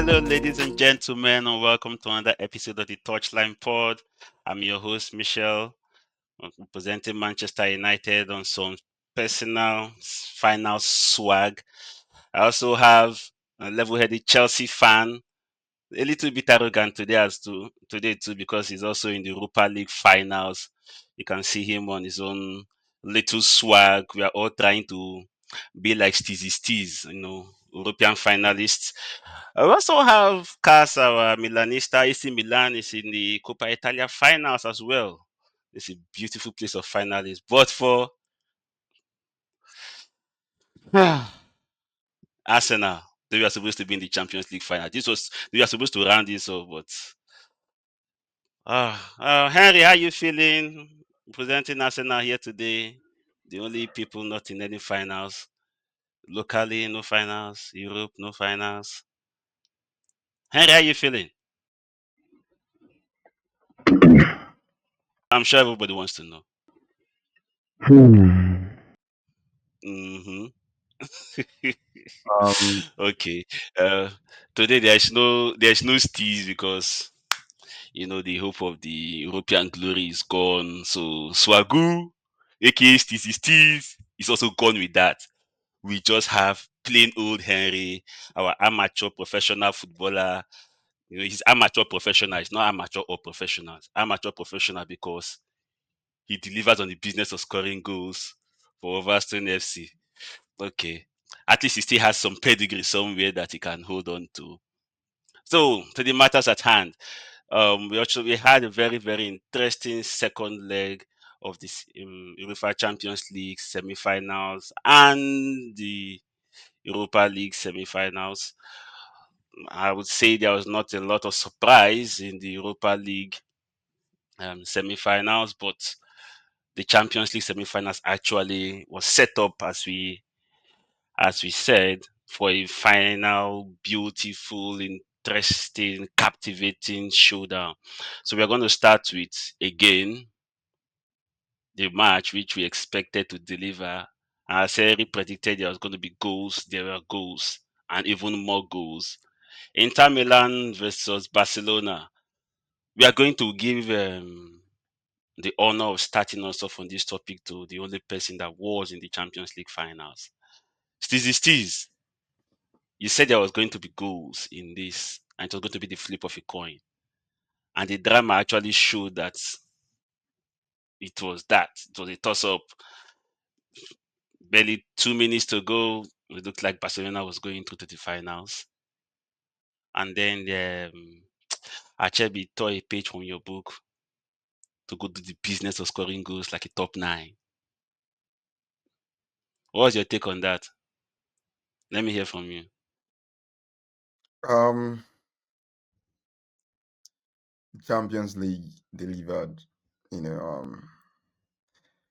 Hello, ladies and gentlemen, and welcome to another episode of the Touchline Pod. I'm your host, Michelle, representing Manchester United on some personal final swag. I also have a level-headed Chelsea fan, a little bit arrogant today too, because he's also in the Europa League finals. You can see him on his own little swag. We are all trying to be like STEEZY, European finalists. I also have Cas, our Milanista. AC Milan is in the Coppa Italia finals as well. It's a beautiful place of finalists. But for Arsenal, they were supposed to be in the Champions League final. They were supposed to round this up, but Henry, how you feeling? Presenting Arsenal here today. The only people not in any finals. Locally, no finals. Europe, no finals. Henry, how you feeling? I'm sure everybody wants to know. Hmm. hmm Um, okay. Uh, Today there's no steez because the hope of the European glory is gone. So SWAGGU, aka Steezy Steez, is also gone with that. We just have plain old Henry, our amateur professional footballer. He's amateur professional. He's not amateur or professional. It's amateur professional because he delivers on the business of scoring goals for Overstone FC. Okay. At least he still has some pedigree somewhere that he can hold on to. So, to the matters at hand, we had a very very interesting second leg of this UEFA Champions League semi-finals and the Europa League semi-finals. I would say there was not a lot of surprise in the Europa League semi-finals, but the Champions League semi-finals actually was set up as we said, for a final, beautiful, interesting, captivating showdown. So we're going to start with again the match which we expected to deliver. As Harry predicted, there was going to be goals. There were goals, and even more goals. Inter Milan versus Barcelona. We are going to give the honor of starting us off on this topic to the only person that was in the Champions League finals. Steezy Steez, you said there was going to be goals in this, and it was going to be the flip of a coin. And the drama actually showed that it was that. It was a toss up. Barely 2 minutes to go. It looked like Barcelona was going through to the finals. And then Achebi tore a page from your book to go do the business of scoring goals like a top nine. What was your take on that? Let me hear from you. um, Champions League delivered. You know,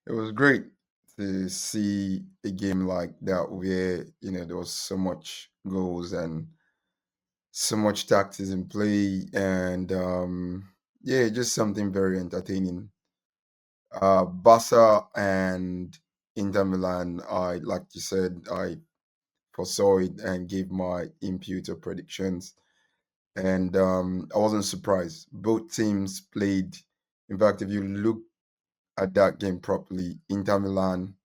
it was great to see a game like that where there was so much goals and so much tactics in play, and yeah, just something very entertaining. Barca and Inter Milan, I like you said, I foresaw it and gave my imputer predictions. And I wasn't surprised. Both teams played. In fact, if you look at that game properly, Inter Milan,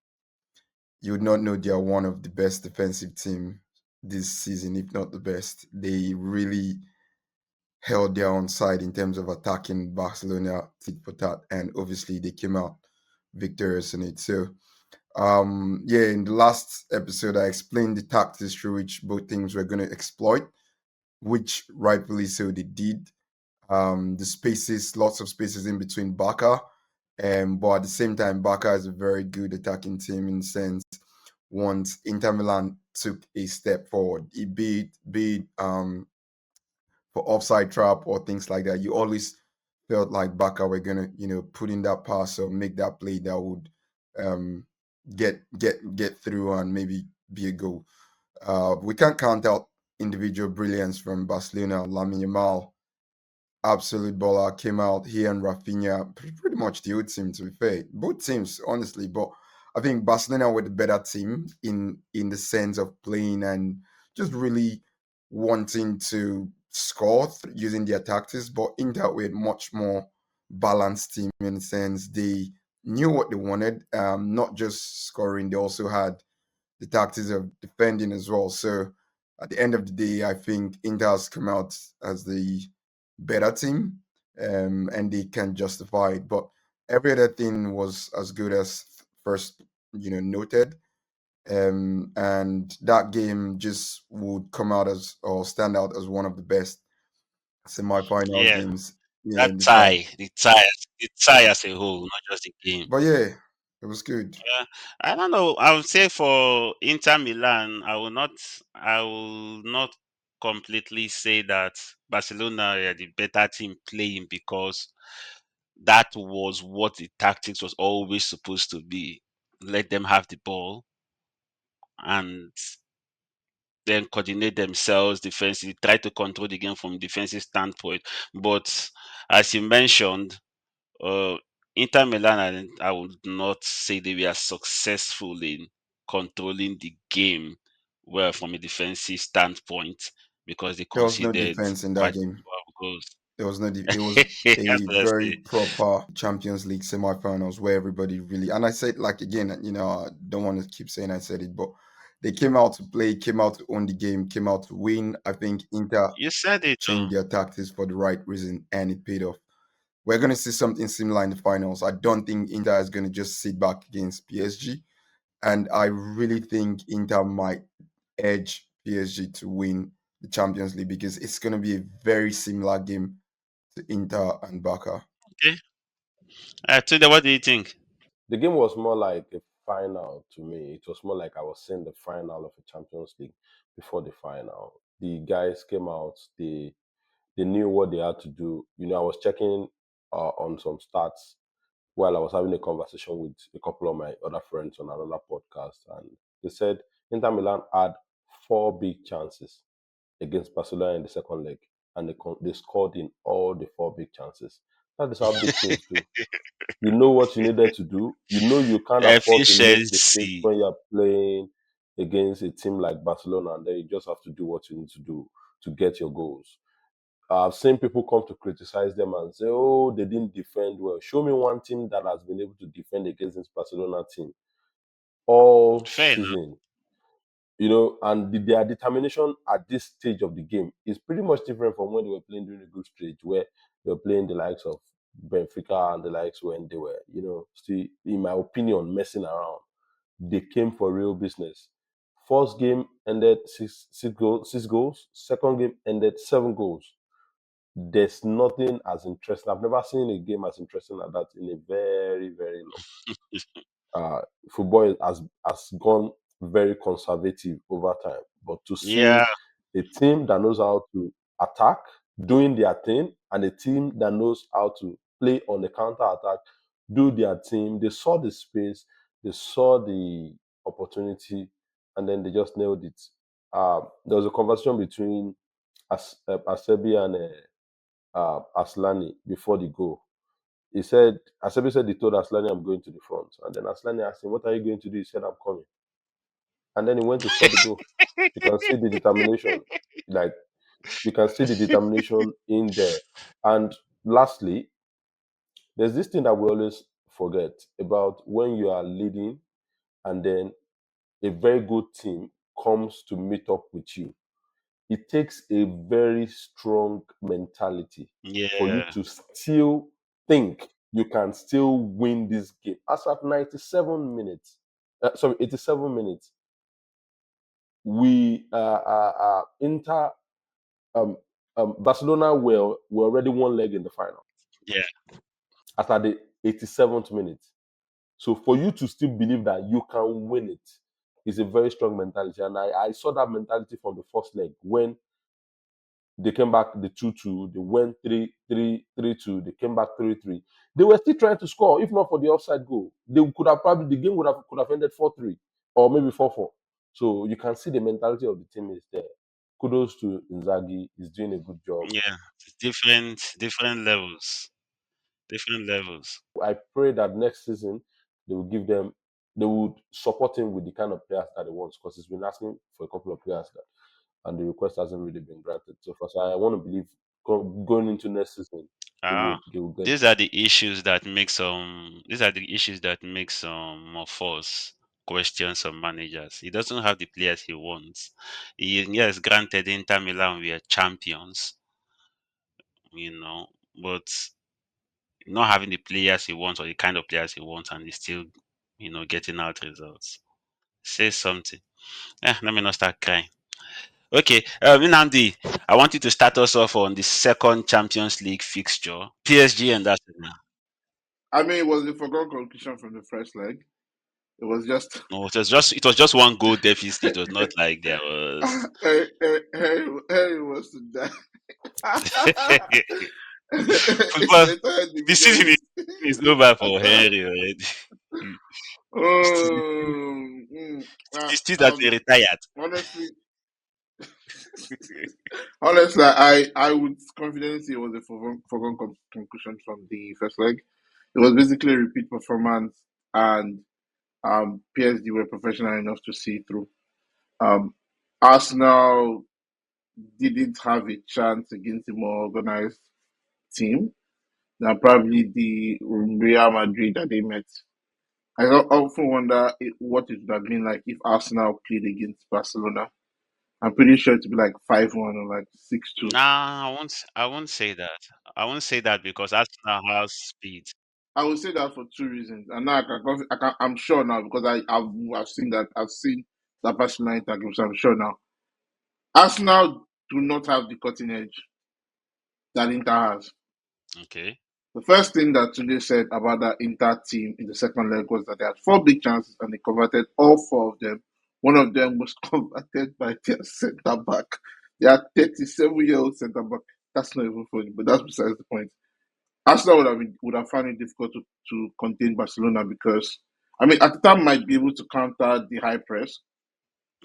you would not know they are one of the best defensive team this season, if not the best. They really held their own side in terms of attacking Barcelona tit for tat, and obviously they came out victorious in it. So, yeah, in the last episode, I explained the tactics through which both teams were going to exploit, which rightfully so they did. The spaces, lots of spaces in between Barca, but at the same time, Barca is a very good attacking team in the sense once Inter Milan took a step forward, be it for offside trap or things like that, you always felt like Barca were gonna put in that pass or make that play that would um, get through and maybe be a goal. We can't count out individual brilliance from Barcelona. Lamine Yamal, absolute baller, came out. He and Rafinha, pretty much the old team, to be fair. Both teams, honestly, but I think Barcelona were the better team in the sense of playing and just really wanting to score using their tactics, but Inter were much more balanced team in the sense they knew what they wanted, not just scoring, they also had the tactics of defending as well. So at the end of the day, I think Inter has come out as the better team, and they can justify it. But every other thing was as good as first, noted. And that game just would come out as or stand out as one of the best semi-finals Yeah, games, that in the time. tie, the tie as a whole, not just the game. But yeah, it was good. Yeah, I don't know. I would say for Inter Milan, I will not completely say that Barcelona are the better team playing, because that was what the tactics was always supposed to be. Let them have the ball and then coordinate themselves defensively, try to control the game from defensive standpoint. But as you mentioned, uh, Inter Milan, I would not say they were successful in controlling the game well from a defensive standpoint, because they There was no conceded defense in that quite game. a number of goals. There was no. It was That's a what I very say. proper Champions League semi-finals where everybody really. And I said, like, again, I don't want to keep saying I said it, but they came out to play, came out to own the game, came out to win. I think Inter You said it too. changed their tactics for the right reason, and it paid off. We're going to see something similar in the finals. I don't think Inter is going to just sit back against PSG, and I really think Inter might edge PSG to win the Champions League because it's going to be a very similar game to Inter and Barca. Okay. Tunde, what do you think? The game was more like a final to me. It was more like I was seeing the final of a Champions League before the final. The guys came out, they knew what they had to do. I was checking on some stats while I was having a conversation with a couple of my other friends on another podcast, and they said Inter Milan had four big chances against Barcelona in the second leg, and they scored in all the four big chances. That is how big teams do. You know what you needed to do. You can't afford to make mistakes Efficiency. when you're playing against a team like Barcelona, and then you just have to do what you need to do to get your goals. I've seen people come to criticize them and say, "Oh, they didn't defend well." Show me one team that has been able to defend against this Barcelona team all Fair enough. season. And their determination at this stage of the game is pretty much different from when they were playing during the group stage, where they were playing the likes of Benfica and the likes when they were, still, in my opinion, messing around. They came for real business. First game ended six goals. Second game ended 7 goals. There's nothing as interesting. I've never seen a game as interesting as that in a very, very long. Football has gone very conservative over time. But to see Yeah, a team that knows how to attack, doing their thing, and a team that knows how to play on the counter attack, do their thing. They saw the space, they saw the opportunity, and then they just nailed it. There was a conversation between Asebi and Aslani before the goal. Asebi said he told Aslani, "I'm going to the front." And then Aslani asked him, "What are you going to do?" He said, "I'm coming." And then he went to score the goal. You can see the determination. Like, you can see the determination in there. And lastly, there's this thing that we always forget about when you are leading and then a very good team comes to meet up with you. It takes a very strong mentality for you yeah, to still think you can still win this game. As at 97 minutes, 87 minutes, we Inter um, Barcelona were already one leg in the final yeah, after the 87th minute. So for you to still believe that you can win it is a very strong mentality. And I saw that mentality from the first leg when they came back the 2-2, they went 3-2, they came back 3-3. They were still trying to score, if not for the offside goal. They could have probably the game could have ended 4-3 or maybe 4-4. So you can see the mentality of the team is there. Kudos to Inzaghi, he's doing a good job. yeah. Different levels. Different levels. I pray that next season they would support him with the kind of players that he wants, because he's been asking for a couple of players that and the request hasn't really been granted so far. So I want to believe going into next season, Ah, they will get these are the issues that make some. These are the issues that make some of us question some managers. He doesn't have the players he wants. Yes, granted, Inter Milan were champions, you know, but not having the players he wants or the kind of players he wants, and he's still, getting out results. Say something. Let me not start crying. Okay, Nnamdi, I want you to start us off on the second Champions League fixture, PSG and Arsenal. I mean, it was a foregone conclusion from the first leg. It was just No, it was just one goal deficit. It was not like there was. Harry was to die. Football. The entire The season division is over for Henry already. He's still that he retired. honestly, honestly, I would confidently say it was a foregone conclusion from the first leg. It was basically a repeat performance, and PSG were professional enough to see through. Um, Arsenal didn't have a chance against a more organized team than probably the Real Madrid that they met. I often wonder what it would have been like if Arsenal played against Barcelona. I'm pretty sure it'd be like 5-1 or like 6-2. Nah, I won't. I won't say that. I won't say that because Arsenal has speed. I would say that for two reasons, and now I'm sure now because I've seen that Barcelona Inter game, so I'm sure now. Arsenal do not have the cutting edge that Inter has. Okay. The first thing that Tunde said about that Inter team in the second leg was that they had four big chances and they converted all four of them. One of them was converted by their centre back. They are 37-year-old centre back. That's not even funny, but that's besides the point. Arsenal would have found it difficult to contain Barcelona because I mean at the time might be able to counter the high press.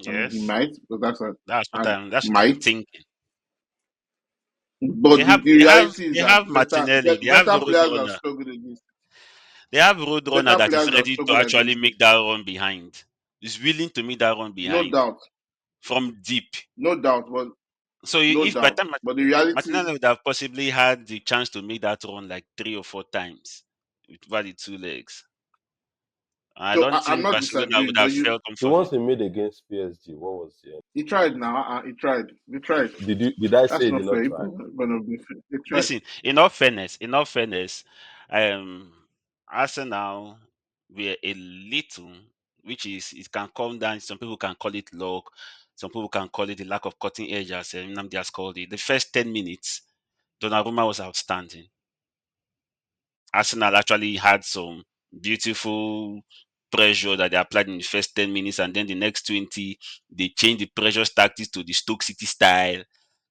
I mean he Yes, might, but that's what and I'm might. thinking. They But the, have the they have reality is they that have Martinelli. They have better players have Roadrunner. struggled against They have Roadrunner better that is players have ready to struggled actually against it. make that run behind. Is willing to make that run No behind doubt. from deep. No doubt, but So no if by the doubt. time But the reality Martinelli is, would have possibly had the chance to make that run like 3 or 4 times over the two legs. I so don't I'm think not Barcelona disagreeing, would but have felt the comfortable. ones he made against PSG. What was the he tried now. He tried. They tried. did I say That's he did not fair. not try? People are gonna be fair. They tried. Listen, in all fairness, um, Arsenal were a little, which is it can come down. Some people can call it luck. Some people can call it the lack of cutting edge, as Nnamdi has called it. The first 10 minutes, Donnarumma was outstanding. Arsenal actually had some beautiful pressure that they applied in the first 10 minutes, and then the next 20, they changed the pressure tactics to the Stoke City style,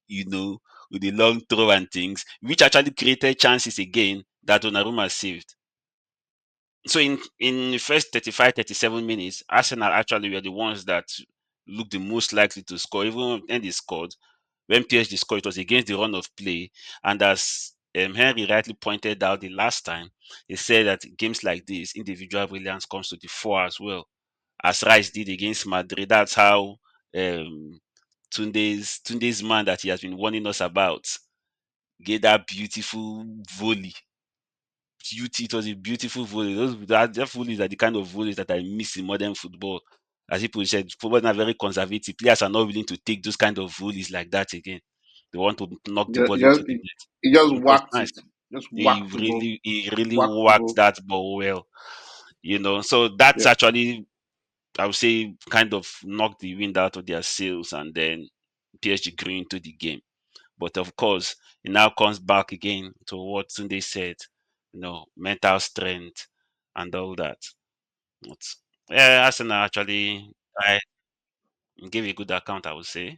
you know, with the long throw and things, which actually created chances again that Donnarumma saved. So in the first 35, 37 minutes, Arsenal actually were the ones that looked the most likely to score. Even when they scored, when PSG scored, it was against the run of play. And as Henry rightly pointed out the last time, he said that games like this, individual brilliance comes to the fore as well. As Rice did against Madrid, that's how um, Tunde's man that he has been warning us about gave that beautiful volley. It was a beautiful volley. That volleys are the kind of volleys that I miss in modern football. As people said, football are very conservative. Players are not willing to take those kind of volleys like that again. They want to knock the Yeah, ball into the net. he just It was whacked nice. it. Just He whacked the ball. really, he really Whacked the worked ball. that ball well. So that's Yeah. actually, I would say, kind of knocked the wind out of their sails, and then PSG grew into the game. But of course, it now comes back again to what Sunday said, mental strength and all that. But, yeah, Arsenal actually, I gave a good account, I would say.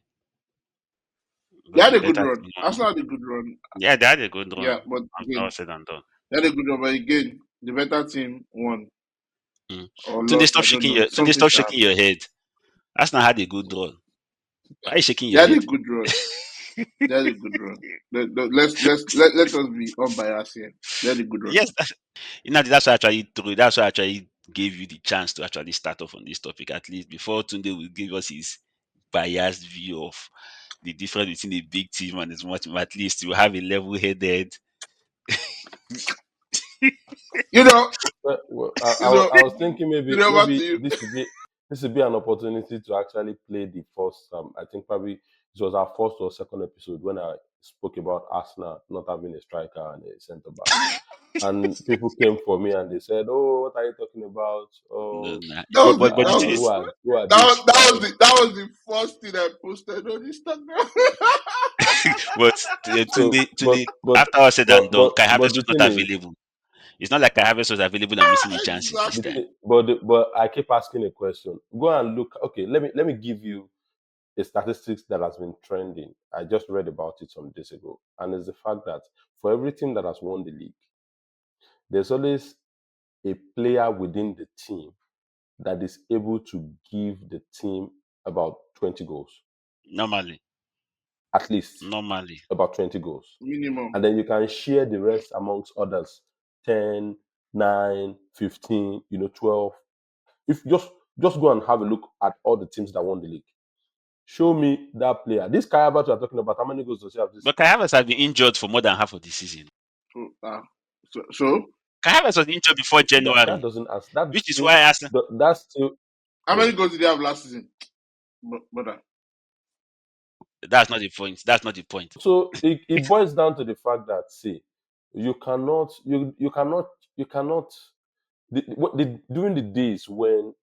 It They was had a a good better run. team. Arsenal had a good run. Yeah, they had a good Yeah, run but after all again, said and done. they had a good run. But again, the better team won Mm. or Tunde, lost. stop I don't shaking know. your Tunde, Something stop should shaking happen. your head. Arsenal had a good run. Why are you shaking They your had a head? good run. They had a good run. Let us be unbiased here. They had a good run. Yes, that's why I actually gave you the chance to actually start off on this topic, at least before Tunde will give us his biased view of the difference between a big team and a small team. At least you have a level-headed. You know, Well, you know, I was thinking you maybe know what? You, this would be an opportunity to actually play the first. I think probably it was our first or second episode when I spoke about Arsenal not having a striker and a centre back, and people came for me and they said, "Oh, what are you talking about? No, Oh, nah. that was the But the thing is, who are these guys?" that was the first thing I posted on Instagram. but So, to the after all said and done, Kai but Havertz the was not thing is, available. It's not like Kai Havertz was available and missing his chances this time. Exactly. but I keep asking a question. Go and look. Okay, let me give you a statistics that has been trending. I just read about it some days ago, and it's the fact that for every team that has won the league, there's always a player within the team that is able to give the team about 20 goals, Normally, at least normally. about 20 goals. Minimum. And then you can share the rest amongst others 10, 9, 15, 12. If just go and have a look at all the teams that won the league. Show me that player. This Kayabata you're talking about, how many goals does he have this But season? Kai Havertz has been injured for more than half of the season. So, so Kai Havertz was injured before That January, doesn't answer. That which is still, why I asked. that's still, how yeah. many goals did they have last season? Brother. That's not the point. That's not the point. So it boils down to the fact that, see, you cannot, you cannot, during the days when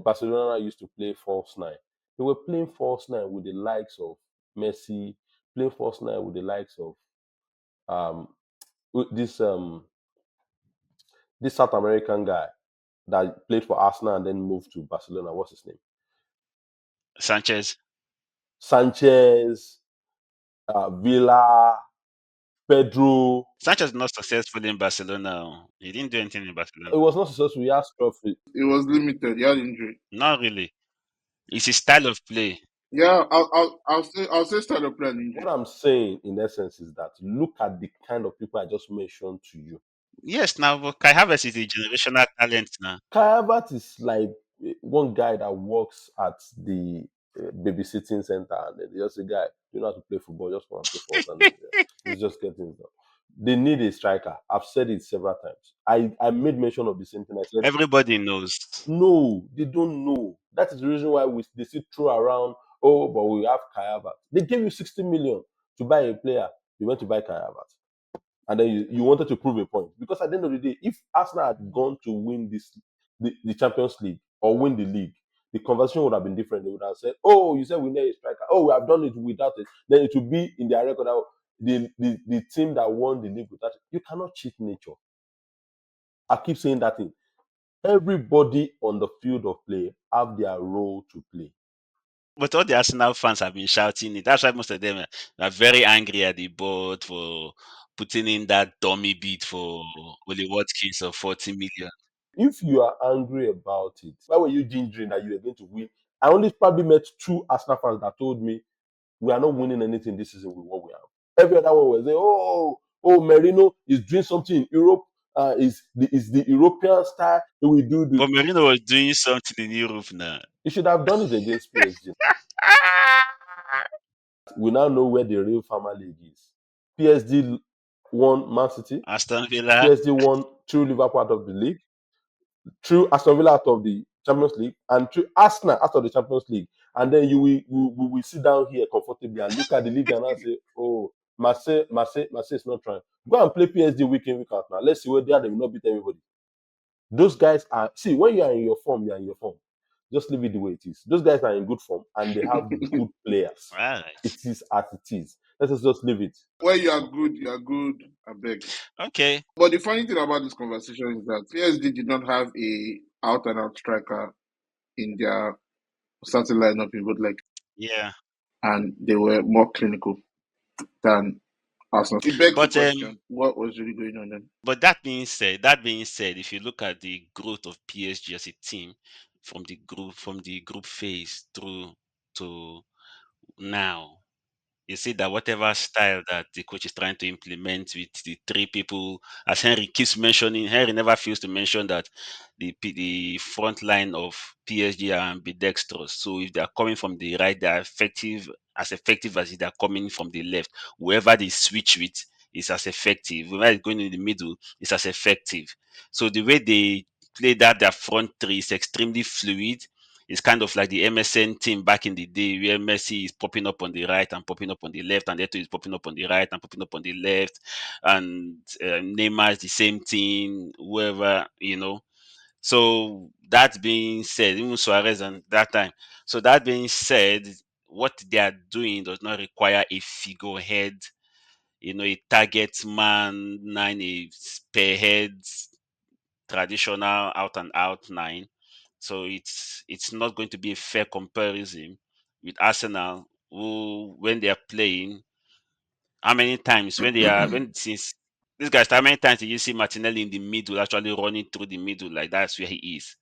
Barcelona used to play false nine, they were playing false nine with the likes of Messi, playing false nine with the likes of um with this South American guy that played for Arsenal and then moved to Barcelona. What's his name? Sanchez. Sanchez, Villa, Pedro. Sanchez not successful in Barcelona. He didn't do anything in Barcelona. It was not successful. He has trophy. It was limited. He had injury. Not really. It's his style of play. Yeah, I'll say start of plan injury. What I'm saying, in essence, is that look at the kind of people I just mentioned to you. Yes, now but Kai Havertz is a generational talent now. Kai Havertz is like one guy that works at the babysitting center, and then just a guy, you know how to play football, just come and play for us, and then it's just getting done. They need a striker. I've said it several times. I made mention of the same thing. I said, Everybody knows. no, they don't know. That is the reason why they still throw around, oh, but we have Kai Havertz. They gave you 60 million to buy a player. You went to buy Kai Havertz. And then you wanted to prove a point. Because at the end of the day, if Arsenal had gone to win the Champions League or win the league, the conversation would have been different. They would have said, oh, you said we need a striker. Oh, we have done it without it. Then it would be in their record that the team that won the league without it. You cannot cheat nature. I keep saying that thing. Everybody on the field of play have their role to play. But all the Arsenal fans have been shouting it. That's why most of them are very angry at the board for putting in that dummy bid for Oli Watkins of 40 million. If you are angry about it, why were you gingering that you were going to win? I only probably met 2 Arsenal fans that told me we are not winning anything this season with what we have. Every other one was saying, oh, Merino is doing something in Europe. Is the European style. He will do the. But Merino was doing something in Europe now. He should have done it against PSG. We now know where the real Farmer League is. PSG won Man City. Aston Villa. PSG won through Liverpool out of the league, through Aston Villa out of the Champions League, and through Arsenal out of the Champions League. And then we will sit down here comfortably and look at the league and now say, oh, Marseille is not trying. Go and play PSG week in, week out now. Let's see where they are. They will not beat everybody. Those guys are, see, when you are in your form, you are in your form. Just leave it the way it is. Those guys are in good form and they have good players. All right. It is as it is. Let us just leave it. When you are good, I beg. Okay. But the funny thing about this conversation is that PSG did not have a out and out striker in their starting lineup in both legs, Yeah. and they were more clinical than Arsenal. It begs the But question: what was really going on then? But that being said, if you look at the growth of PSG as a team from the group phase through to now, You see that whatever style that the coach is trying to implement with the three people, as Henry keeps mentioning, Henry never fails to mention that the front line of PSG are ambidextrous. So if they are coming from the right, they are effective as if they are coming from the left. Whoever they switch with is as effective. Whoever is going in the middle is as effective. So the way they play that their front three is extremely fluid. It's kind of like the MSN team back in the day where Messi is popping up on the right and popping up on the left, and Eto is popping up on the right and popping up on the left, and Neymar is the same thing, whoever, So that being said, even Suarez and that time. So that being said, what they are doing does not require a figurehead, a target man, nine, a spearhead, traditional out and out nine. So it's not going to be a fair comparison with Arsenal, who when they are playing, how many times when since these guys, how many times did you see Martinelli in the middle actually running through the middle like that's where he is?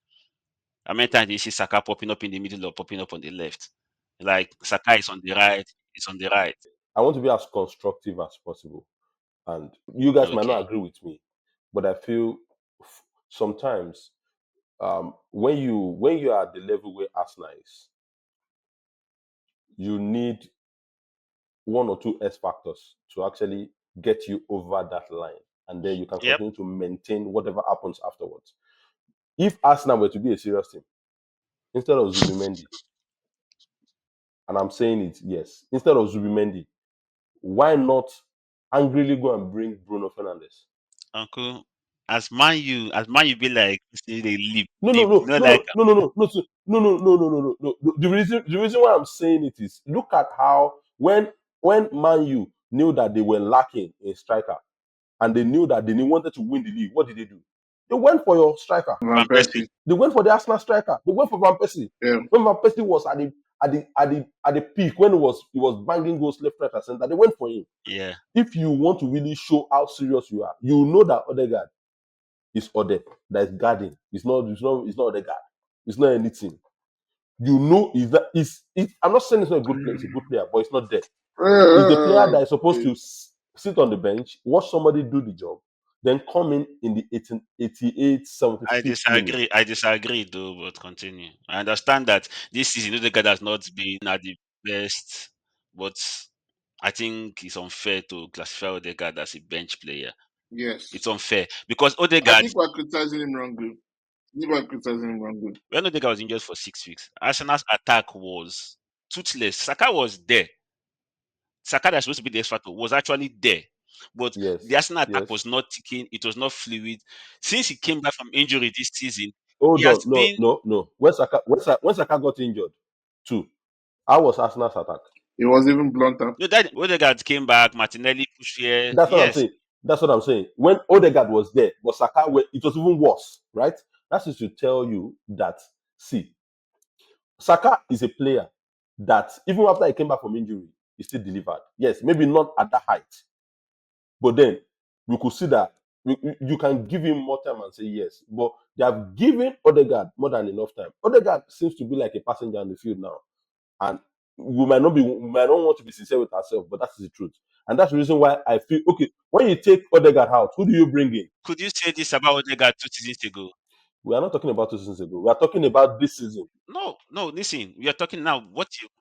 How many times did you see Saka popping up in the middle or popping up on the left? Like Saka is on the right, is on the right. I want to be as constructive as possible. And you guys might not Okay. agree with me, but I feel sometimes when you are at the level where Arsenal is, you need one or two X factors to actually get you over that line, and then you can Yep. continue to maintain whatever happens afterwards. If Arsenal were to be a serious team, instead of Zubimendi, and I'm saying it, yes, instead of Zubimendi, why not angrily go and bring Bruno Fernandes? Uncle, as man you be like see they leap No, no, deep. no, Not like no, no, no, no, no, no, no, no, no, no, no, no. The reason why I'm saying it is look at how when Man U knew that they were lacking in striker and they knew that they wanted to win the league, what did they do? They went for your striker. Van Van Persie. Persie. They went for the Arsenal striker. They went for Van Persie. Yeah. When Van Persie was at the peak, when he was banging goals left, right, and center, they went for him. Yeah. If you want to really show how serious you are, you know that Odegaard is Ode that is guarding. It's not Odegaard. It's not anything. You know, I'm not saying it's not a good player. It's a good player, but it's not there. It's the player that is supposed to sit on the bench, watch somebody do the job, then come in the 88, I 75th minute. disagree. I disagree though, but continue. I understand that this season Odegaard has not been at the best, but I think it's unfair to classify Odegaard as a bench player. Yes. It's unfair because I Odegaard, think we're criticizing him wrongly. I think we're criticizing him wrongly. when Odegaard was injured for 6 weeks, Arsenal's attack was toothless. Saka was there. Saka that's supposed to be the X factor was actually there. But Yes, the Arsenal attack yes. was not ticking. It was not fluid. Since he came back from injury this season, he Hold has on, no, been. no, no. When Saka got injured, too, how was Arsenal's attack? It was even blunter. No, that Odegaard came back. Martinelli pushed here. That's what I'm Yes, saying. That's what I'm saying. When Odegaard was there, but Saka, it was even worse, right? That is to tell you that, see, Saka is a player that even after he came back from injury, he still delivered. Yes, maybe not at that height, but then we could see that you can give him more time and say yes. But they have given Odegaard more than enough time. Odegaard seems to be like a passenger on the field now, and we might not want to be sincere with ourselves, but that's the truth. And that's the reason why I feel okay. When you take Odegaard out, who do you bring in? could you say this about Odegaard 2 seasons ago? We are not talking about 2 seasons ago. We are talking about this season. No, no. Listen, we are talking now.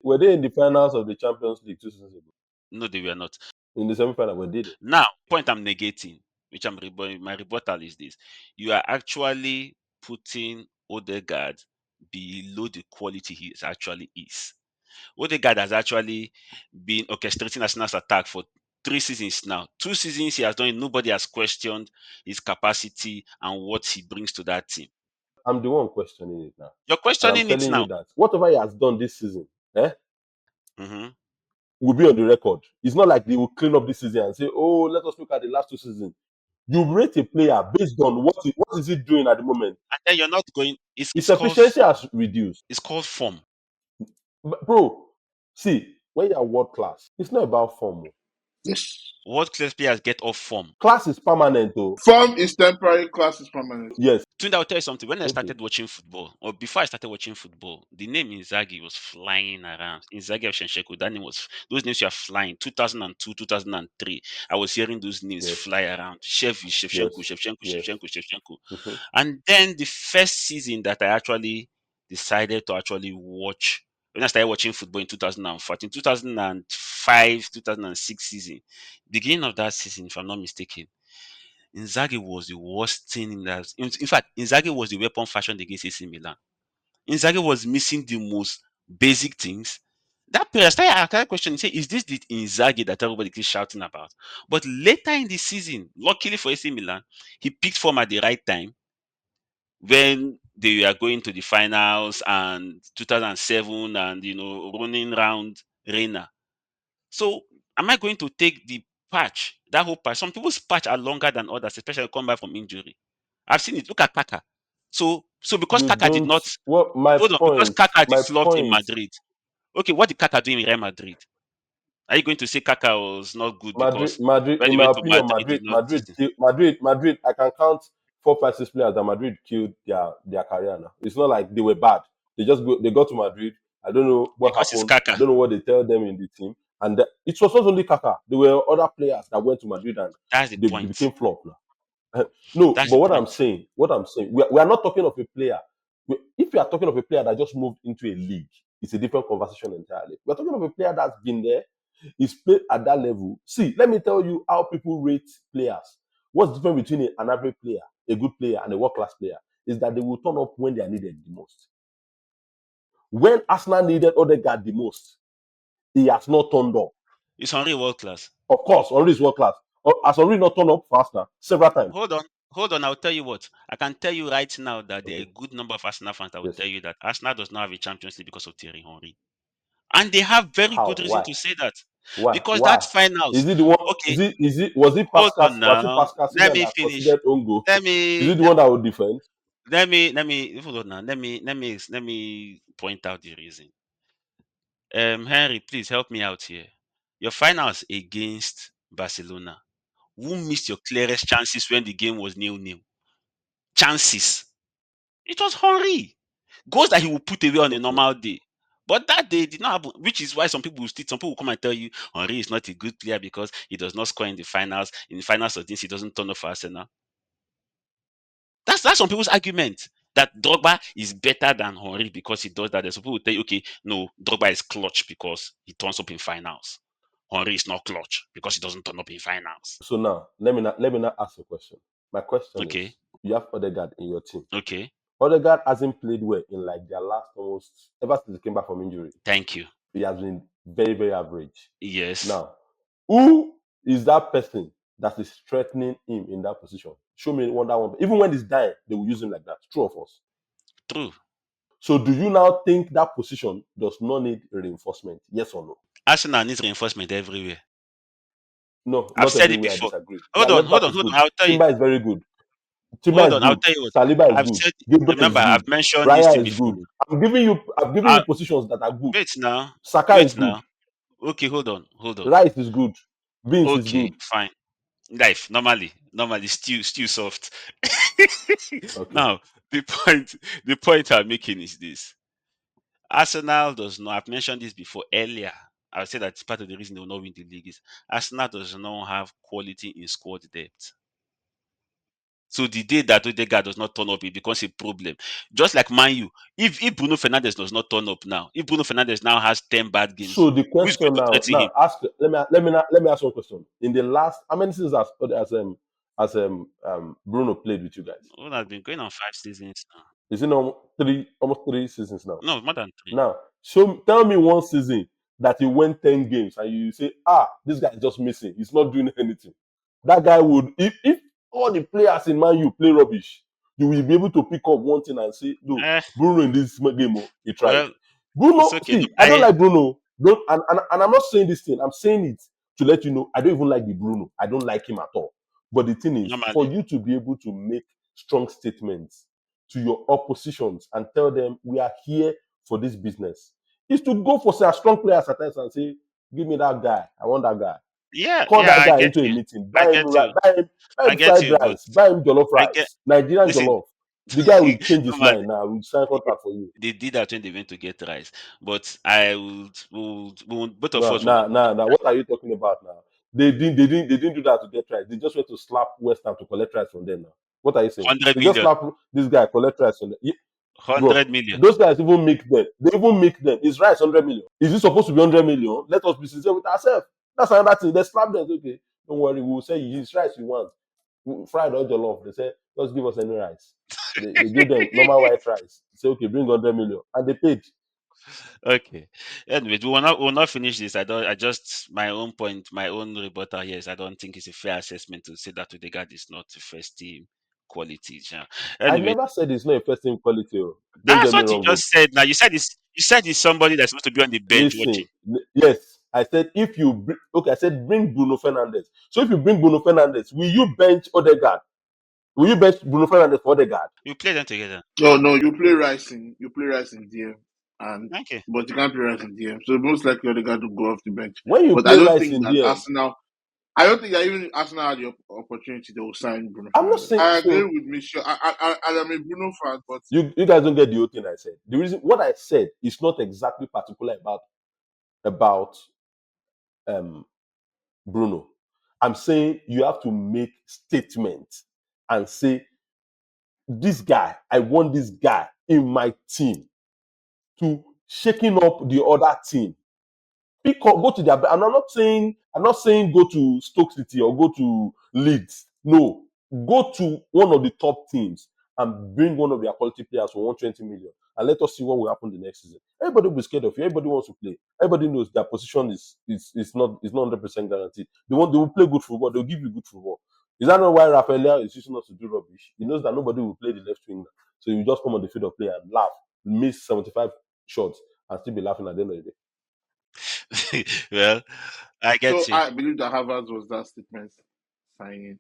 Were they in the finals of the Champions League 2 seasons ago? No, they were not. In the semi-final, were they there? Now, point I'm negating, which my rebuttal is this: you are actually putting Odegaard below the quality he actually is. Odegaard has actually been orchestrating Arsenal's attack for 3 seasons now. 2 seasons he has done it. Nobody has questioned his capacity and what he brings to that team. I'm the one questioning it now. You're And I'm questioning it telling you now. that whatever he has done this season, hmm will be on the record. It's not like they will clean up this season and say, oh, let us look at the last 2 seasons. You rate a player based on what is he doing at the moment. And then you're not going. It's His called efficiency has reduced. it's called form. But bro, see, when you're world class, it's not about form. Yes. World class players get off form. Class is permanent, though. Form is temporary, class is permanent. Yes. Tunde, I'll tell you something. When I Okay. started watching football, or before I started watching football, the name Inzaghi was flying around. Inzaghi of Shensheko, that name was, those names were flying. 2002, 2003, I was hearing those names Yes. fly around. Shevchenko, Yes. Shevchenko, Yes. Shevchenko, Shevchenko. Mhm. And then the first season that I actually decided to actually watch, when I started watching football in 2014, 2005, 2006 season, beginning of that season, if I'm not mistaken, Inzaghi was the worst thing in that. In fact, Inzaghi was the weapon fashioned against AC Milan. Inzaghi was missing the most basic things. That player started question, say, is this the Inzaghi that everybody keeps shouting about? But later in the season, luckily for AC Milan, he picked form at the right time when they were going to the finals and 2007 and running round Reina. So am I going to take the patch, that whole patch? Some people's patch are longer than others, especially come back from injury. I've seen it. Look at Kaka. So because You Kaka did don't. not Well, my hold on, because point. Kaka My flopped in point. Madrid. Okay, what did Kaka do in Real Madrid? Are you going to say Kaka was not good because Madrid. when In he my went to opinion, Madrid, he did not this thing? Madrid. I can count 4, 5, 6 players that Madrid killed their career. Now it's not like they were bad. They got to Madrid. I don't know what Because it's happened. I Kaka. don't know what they tell them in the team. And it was not only Kaka. There were other players that went to Madrid and That's the they point. became flop now. No, That's but the what point. I'm saying, we are not talking of a player. If you are talking of a player that just moved into a league, it's a different conversation entirely. We're talking of a player that's been there, is played at that level. See, let me tell you how people rate players. What's the difference between an average player, a good player, and a world-class player is that they will turn up when they are needed the most. When Arsenal needed Odegaard the most, he has not turned up. It's Henry world class. Of course, Henry is world-class. Has Henry not turned up for Arsenal several times? Hold on. I'll tell you what. I can tell you right now that there are Okay. a good number of Arsenal fans that will Yes. tell you that Arsenal does not have a Champions League because of Thierry Henry. And they have very How? good reason Why? to say that. Why? Because that Why? finals, Is it the one? okay, Was it hold Pascal? on Was it now. Pascal Let Singer me that finish. considered own goal? Let Is me it the one that would defend? hold on now. Let me point out the reason. Henry, please help me out here. Your finals against Barcelona. Who missed your clearest chances when the game was 0-0? Chances. It was Henry. Goals that he will put away on a Okay. normal day. But that day did not happen, which is why some people will come and tell you Henry is not a good player because he does not score in the finals. In the finals of this, he doesn't turn up for Arsenal. That's some people's argument that Drogba is better than Henry because he does that. There's some people will tell you, okay, no, Drogba is clutch because he turns up in finals. Henry is not clutch because he doesn't turn up in finals. So now let me not ask a question. My question Okay, is: you have Odegaard in your team. okay, Odegaard hasn't played well in like their last almost ever since he came back from injury. thank you. He has been very, very average. Yes, Now, who is that person that is threatening him in that position? Show me one that one. Even when he's dying, they will use him like that. True of us. true. So do you now think that position does not need reinforcement? Yes or no? Arsenal needs reinforcement everywhere. No, I've not said it everywhere. I before. disagree. Their Hold on, left hold back on, is hold good. on. I'll tell you. Timber is very good. Timber Hold is on, I'll good. tell you what. Saliba is I've good. said. Gabriel is Remember, good. I've mentioned this Raya thing is before. good. I've given you positions that are good. Wait now. Saka is Wait good. now. Okay, hold on, hold on. Rice is good. Beans is Okay, good. fine. Life normally, still soft. Okay. Now, the point I'm making is this: Arsenal does not. I've mentioned this before earlier. I would say that's part of the reason they will not win the league is Arsenal does not have quality in squad depth. So the day that Odegaard does not turn up, it becomes a problem. Just like Man U, if Bruno Fernandes does not turn up now, if Bruno Fernandes now has 10 bad games, So the who is going question to threaten him? now ask let me ask one question. In the last how many seasons has Bruno played with you guys? Bruno has been going on 5 seasons now. Is it almost 3 seasons now? No, more than 3. Now, tell me one season that he went 10 games and you say, this guy is just missing. He's not doing anything. That guy would, if all the players in Man U play rubbish, you will be able to pick up one thing and say, no, Eh, Bruno in this game, he tried. well, it's Bruno, okay. see, I don't like Bruno. Don't, and I'm not saying this thing. I'm saying it to let you know, I don't even like the Bruno. I don't like him at all. But the thing is, for Normally, you to be able to make strong statements to your oppositions and tell them we are here for this business is to go for say strong players at times and say, give me that guy. I want that guy. Yeah, Call yeah, that I guy get into a you. meeting. I get you. Buy I him get fried you, but rice. Buy him jollof I get. rice. Nigerian Listen, jollof. The guy will change his normally mind now. We'll sign contract for you. they did that when they went to get rice, but I would both of No, us will. What are you talking about now? They didn't do that to get rice. They just went to slap West Ham to collect rice from them now. What are you saying? 100 They just million. slap this guy, collect rice from them. Bro, 100 million. those guys even make them. They even make them. Is rice 100 million? Is it supposed to be 100 million? Let us be sincere with ourselves. That's another thing. They slap them. Okay, don't worry. We'll say his rice you want. Fried or jollof. They say, just give us any rice. They give them normal white rice. Say, okay, bring 100 million. And they paid. Okay. Anyway, we will not finish this. I just my own point, my own rebuttal here is I don't think it's a fair assessment to say that Odegaard is not the first team quality. Yeah. I Anyway, never said it's not a first team quality. Oh. Don't that's get me what you wrong. Oh. just said. Now you said it's somebody that's supposed to be on the bench watching. Listen, yes, I said if you okay, I said bring Bruno Fernandes. So if you bring Bruno Fernandes, will you bench Odegaard? Will you bench Bruno Fernandes for Odegaard? You play them together. Oh no, you play Rice in DM, and Okay. but you can't play Rice in DM. So most likely the guy to go off the bench. When you But I play don't Rice think in that DM, Arsenal. I don't think that even Arsenal had the opportunity they will sign Bruno I'm not Fernandes. saying I agree so. with Michelle. I'm a Bruno fan, but You guys don't get the whole thing I said. The reason what I said is not exactly particular about um Bruno. I'm saying you have to make statements and say this guy, I want this guy in my team to shaking up the other team. Pick up, go to their. And I'm not saying go to Stoke City or go to Leeds. No, go to one of the top teams and bring one of their quality players for 120 million, and let us see what will happen the next season. Everybody will be scared of you. Everybody wants to play. Everybody knows their position is not 100% guaranteed. They will play good football. They'll give you good football. Is that not why Rafael is using us to do rubbish? He knows that nobody will play the left winger, so you just come on the field of play and laugh, miss 75 shots, and still be laughing at the end of the day. Well, I so get you. I believe that Havertz was that statement signing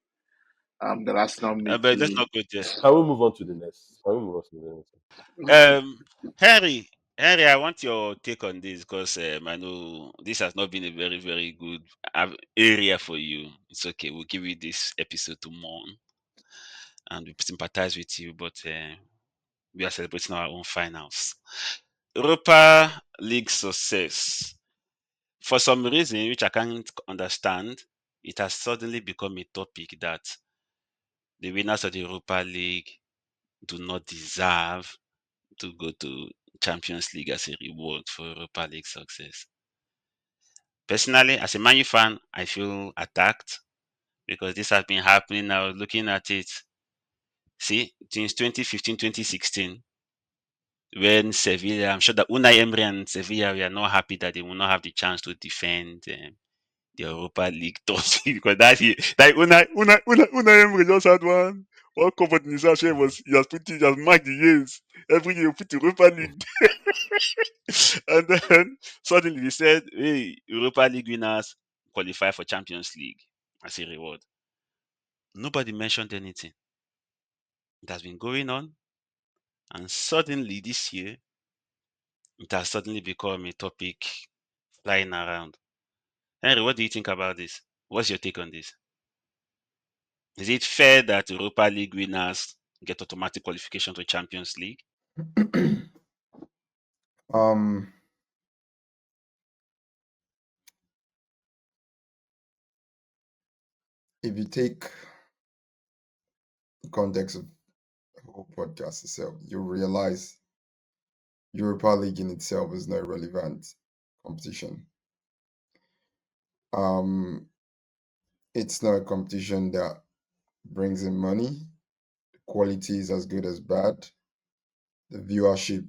that Arsenal made But let's to. not go there. Can we move on to the next? Can we move on to the next? Henry, I want your take on this because I know this has not been a very, very good area for you. It's okay. We'll give you this episode to mourn and we sympathize with you, but we are celebrating our own finals. Europa League success. For some reason, which I can't understand, it has suddenly become a topic that the winners of the Europa League do not deserve to go to Champions League as a reward for Europa League success. Personally, as a Man U fan, I feel attacked because this has been happening now. Looking at it, see, since 2015, 2016, when Sevilla, I'm sure that Unai Emery and Sevilla were not happy that they will not have the chance to defend the Europa League trophy because that year, like Unai Emery just had one comfort in his house. He has marked the years. Every year, he put Europa League. And then suddenly they said, hey, Europa League winners qualify for Champions League as a reward. Nobody mentioned anything. It has been going on, and suddenly this year, it has suddenly become a topic flying around. Henry, what do you think about this? What's your take on this? Is it fair that Europa League winners get automatic qualification to Champions League? um, if you take the context of the whole podcast itself, you realize Europa League in itself is not a relevant competition. It's not a competition that brings in money. The quality is as good as bad. The viewership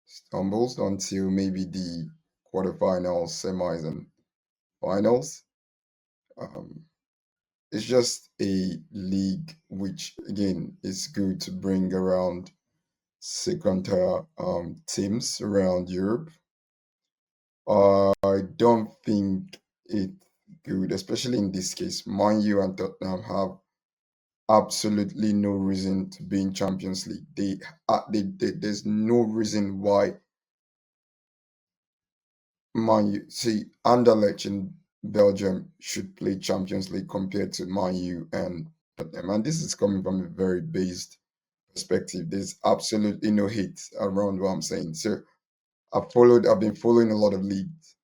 stumbles until maybe the quarterfinals, semis, and finals. Um, it's just a league which, again, is good to bring around second tier teams around Europe. I don't think it's good, especially in this case. Man U and Tottenham have absolutely no reason to be in Champions League. There's no reason why Man U see Anderlecht in Belgium should play Champions League compared to Man U and Tottenham. And this is coming from a very based perspective. There's absolutely no hate around what I'm saying. So I've been following a lot of leagues.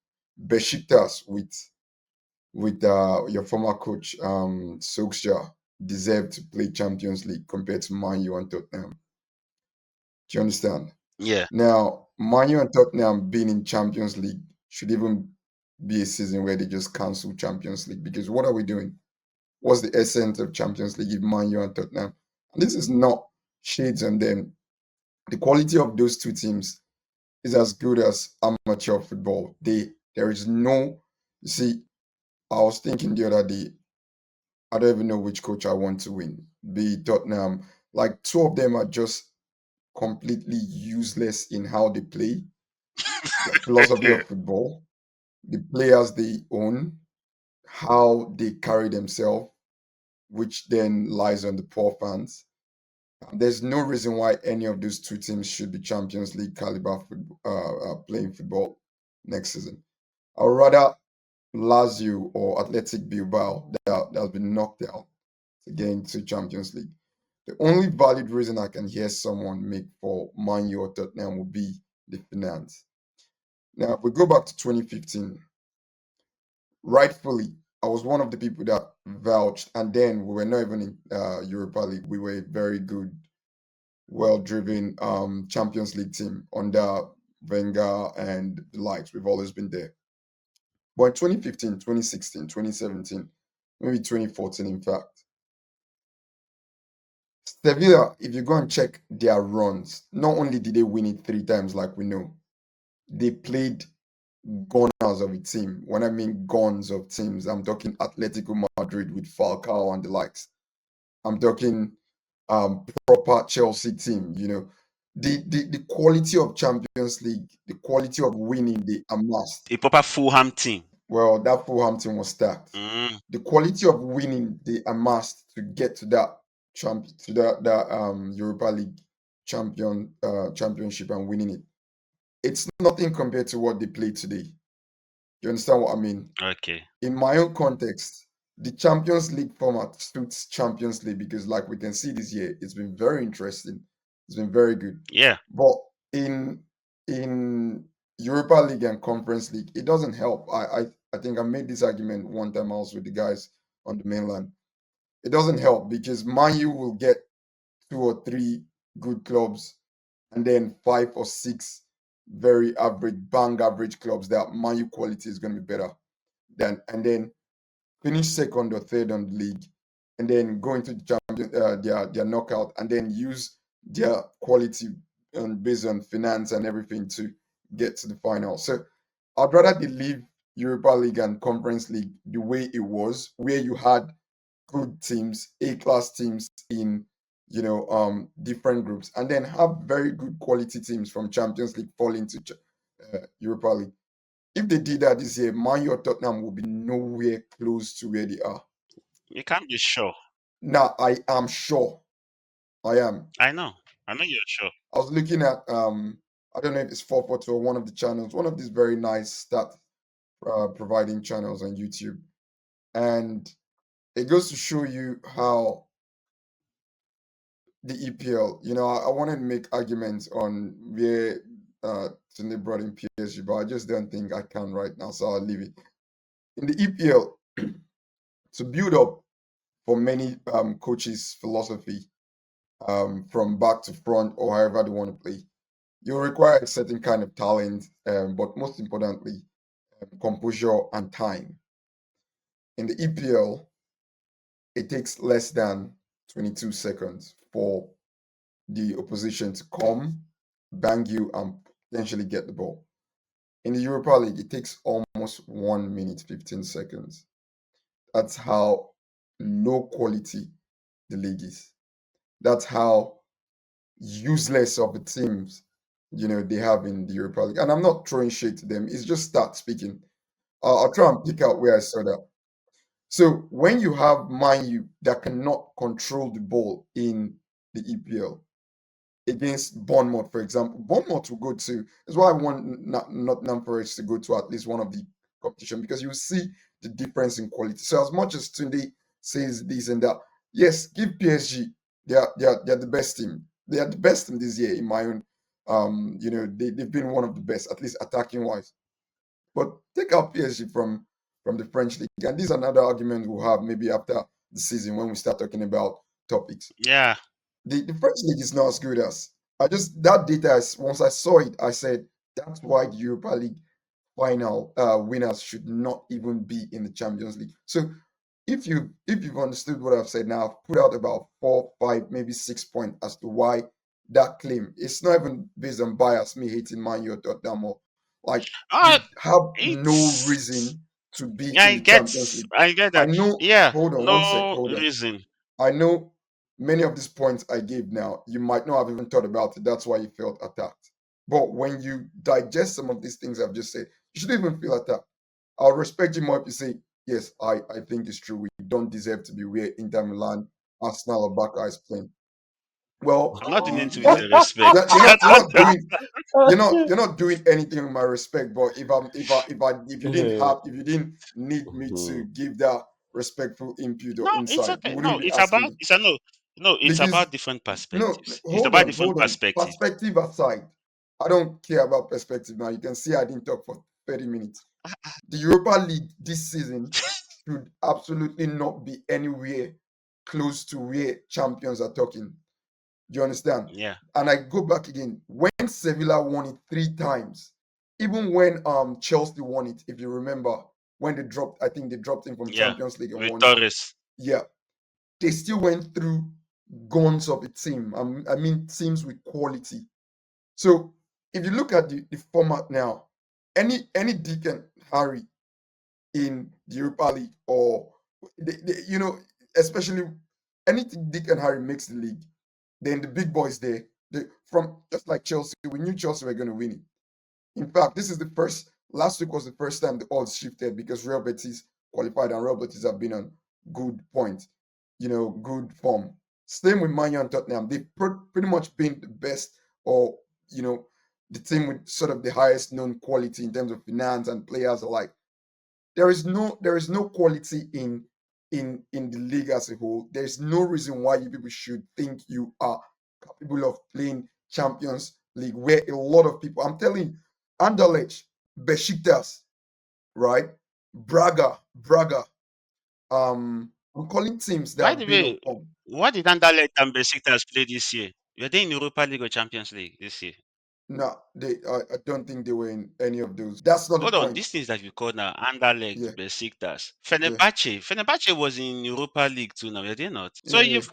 Besiktas with your former coach Solskjaer deserve to play Champions League compared to Man U and Tottenham. Do you understand? Yeah. Now, Man U and Tottenham being in Champions League should even be a season where they just cancel Champions League, because what are we doing? What's the essence of Champions League if Man U and Tottenham? And this is not shades on them. The quality of those two teams is as good as amateur football. There is no, you see, I was thinking the other day, I don't even know which coach I want to win. Be it Tottenham, like two of them are just completely useless in how they play, their philosophy of football, the players they own, how they carry themselves, which then lies on the poor fans. There's no reason why any of those two teams should be Champions League caliber playing football next season. I'd rather Lazio or Athletic Bilbao that has been knocked out to get into Champions League. The only valid reason I can hear someone make for Man U or Tottenham will be the finance. Now, if we go back to 2015, rightfully, I was one of the people that vouched, and then we were not even in Europa League. We were a very good, well-driven Champions League team under Wenger and the likes. We've always been there. But in 2015, 2016, 2017, maybe 2014, in fact, Sevilla, if you go and check their runs, not only did they win it 3 times, like we know, they played gunners of a team. When I mean guns of teams, I'm talking Atletico Madrid with Falcao and the likes. I'm talking proper Chelsea team. The quality of Champions League, the quality of winning they amassed. A proper Fulham team. Well, that Fulham team was stacked. The quality of winning they amassed to get to that Europa League championship and winning it. It's nothing compared to what they play today. You understand what I mean? Okay. In my own context, the Champions League format suits Champions League because, like we can see this year, it's been very interesting. It's been very good. Yeah. But in Europa League and Conference League, it doesn't help. I think I made this argument one time I was with the guys on the mainland. It doesn't help because Man U will get 2 or 3 good clubs and then 5 or 6 very average clubs that Man U quality is going to be better than, and then finish second or third on the league, and then go into the their knockout, and then use their quality based on finance and everything to get to the final. So I'd rather they leave Europa League and Conference League the way it was, where you had good teams, A-class teams in different groups, and then have very good quality teams from Champions League fall into Europa League. If they did that this year, Man U or Tottenham will be nowhere close to where they are. You can't be sure. Now, I am sure. I am. I know you're sure. I was looking at I don't know if it's 442 or one of the channels, one of these very nice stat providing channels on YouTube, and it goes to show you how the EPL. I wanted to make arguments on where Tunde brought in PSG, but I just don't think I can right now, so I'll leave it. In the EPL, to build up for many coaches' philosophy from back to front or however they want to play, you require a certain kind of talent, but most importantly, composure and time. In the EPL, it takes less than 22 seconds for the opposition to come, bang you, and potentially get the ball. In the Europa League, it takes almost 1 minute, 15 seconds. That's how low quality the league is. That's how useless of the teams, they have in the Europa League. And I'm not throwing shade to them. It's just start speaking. I'll try and pick out where I saw that. So when you have Man U that cannot control the ball in the EPL against Bournemouth, for example, Bournemouth will go to. That's why I want Nottingham Forest to go to at least one of the competition, because you see the difference in quality. So as much as Tunde says this and that, yes, give PSG. They're the best team. They are the best team this year in my own. They've been one of the best, at least attacking wise. But take out PSG from the French league, and this is another argument we'll have maybe after the season when we start talking about topics. Yeah. The French league is not as good as that data. Once I saw it, I said that's why the Europa League final winners should not even be in the Champions League. So if you've understood what I've said now, I've put out about 4, 5, maybe 6 points as to why that claim. It's not even based on bias, me hating Man U or Tottenham, or like Uh, they have no it's reason to be in the Champions League. I get I that. know. Yeah. Hold on one sec. No Hold on. reason. I know many of these points I gave now, you might not have even thought about it. That's why you felt attacked. But when you digest some of these things I've just said, you shouldn't even feel attacked. I'll respect you more if you say, yes, I think it's true. We don't deserve to be where Inter Milan, Arsenal, or Barca is playing. Well, I'm not doing anything with you're the respect. not doing anything with my respect. But if you didn't need me to give that respectful input or No, it's insight, you okay. wouldn't No, be it's asking about me. it's a no. No, it's Because about different no, perspectives. It's hold about on, different hold on. perspectives. Perspective aside, I don't care about perspective now. You can see I didn't talk for 30 minutes. The Europa League this season should absolutely not be anywhere close to where champions are talking. Do you understand? Yeah. And I go back again. When Sevilla won it 3 times, even when Chelsea won it, if you remember, when I think they dropped him from Yeah. Champions League and With won it. Torres. Yeah, they still went through guns of a team. I mean, teams with quality. So if you look at the format now, any Dick and Harry in the Europa League, or especially anything Dick and Harry makes the league, then the big boys there, from just like Chelsea, we knew Chelsea were going to win it. In fact, last week was the first time the odds shifted because Real Betis qualified and Real Betis have been on good point, good form. Same with Man U and Tottenham. They've pretty much been the best, or, the team with sort of the highest known quality in terms of finance and players alike. There is no quality in the league as a whole. There's no reason why you people should think you are capable of playing Champions League, where a lot of people, I'm telling you, Anderlecht, Besiktas, right? Braga. I'm calling teams that By have the been on way, form. what did Anderlecht and Besiktas play this year? Were they in Europa League or Champions League this year? No, I don't think they were in any of those. That's not the Hold on, point. these things that you call now Anderlecht, Yeah, Besiktas, yeah, Fenerbahce was in Europa League too now, were they not? So yeah. you've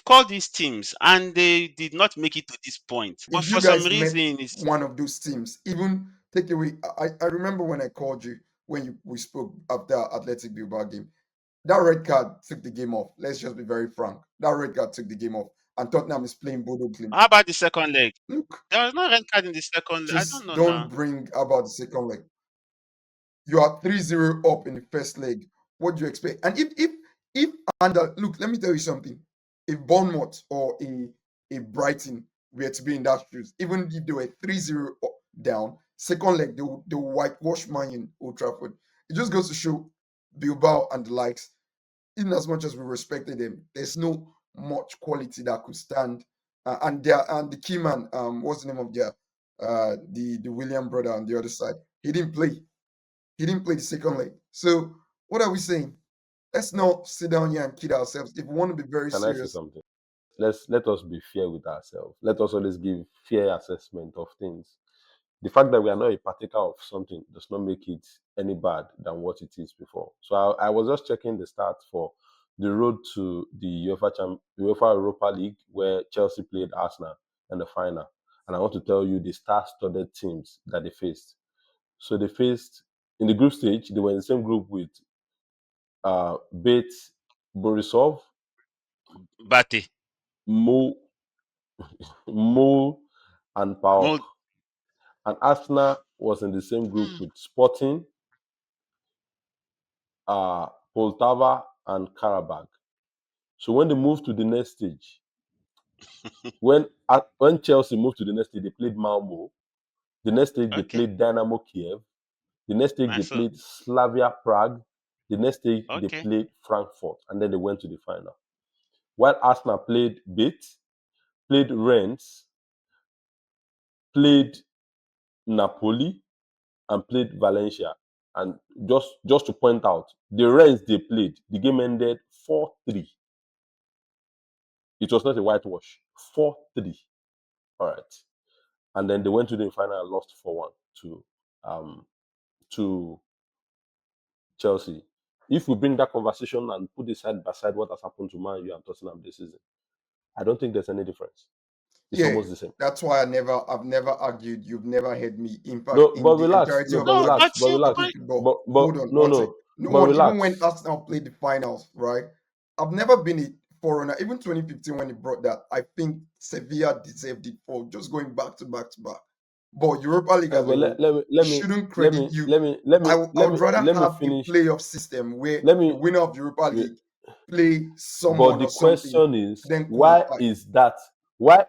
called these teams and they did not make it to this point. But If you for some guys met reason, it's one of those teams, even take away, I remember when I called you when we spoke after Athletic Bilbao game. That red card took the game off. Let's just be very frank. That red card took the game off, and Tottenham is playing Bodo Glimt. how about the second leg? Look, There was no red card in the second leg. I don't just know don't now. bring about the second leg. You are 3-0 up in the first leg. What do you expect? And if look, let me tell you something. If Bournemouth or a Brighton were to be in that shoes, even if they were 3-0 down, second leg they will whitewash Man in Old Trafford. It just goes to show Bilbao and the likes, even as much as we respected them, there's no much quality that could stand. And the key man, what's the name of their the William brother on the other side? He didn't play. He didn't play the second leg. So what are we saying? Let's not sit down here and kid ourselves. If we want to be very Can I say serious, something? Let us be fair with ourselves. Let us always give fair assessment of things. The fact that we are not a partaker of something does not make it any bad than what it is before. So I was just checking the stats for the road to the UEFA Europa League, where Chelsea played Arsenal in the final. And I want to tell you the star-studded teams that they faced. So they faced, in the group stage, they were in the same group with Bates Borisov, Bate. Mo, Mo, and Paok. Mo- And Arsenal was in the same group Hmm. with Sporting, Poltava, and Karabakh. So when they moved to the next stage, when Chelsea moved to the next stage, they played Malmo. The next stage, they Okay. played Dynamo Kiev. The next stage, they Nice. So played Slavia Prague. The next stage, they Okay. played Frankfurt, and then they went to the final. While Arsenal played Bath, played Rennes, played Napoli, and played Valencia. And just to point out, the Rennes they played, the game ended 4-3. It was not a whitewash. 4-3. All right. And then they went to the final and lost 4-1 to Chelsea. If we bring that conversation and put it side by side what has happened to Man U and Tottenham this season, I don't think there's any difference. It's almost the same. That's why I've never argued. You've never heard me. In fact, No, in but the relax. entirety No, of but relax. but But you, relax. but football. But Hold on, no, one sec. no. No But one. relax. Even when Arsenal played the finals, right? I've never been a forerunner. Even 2015 when he brought that, I think Sevilla deserved it for just going back to back to back. But Europa League as a But whole, let me shouldn't credit you. I would rather let me have a finish. playoff system where Let the me. winner of the Europa League play But someone the or something, question is, then why qualify.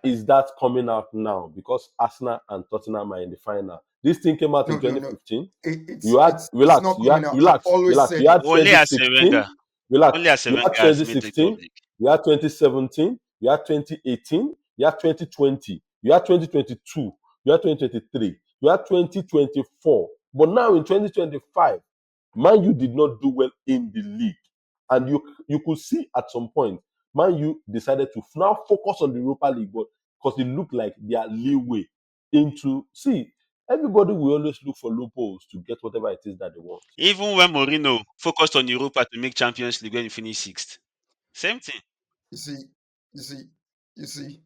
is that coming out now? Because Arsenal and Tottenham are in the final. This thing came out in No. 2015. It's You had it's not coming out. I've always relax. said You it. had only as a 2016. Wenger, Relax. only as a You Wenger had has made it 2016. public. You had 2017. You had 2018. You had 2020. You had 2022. You had 2023. You had 2024. But now in 2025, Man U did not do well in the league, and you could see at some point Man U decided to now focus on the Europa League, but because it looked like their leeway into everybody will always look for loopholes to get whatever it is that they want. Even when Mourinho focused on Europa to make Champions League when he finished sixth, same thing. You see, you see, you see,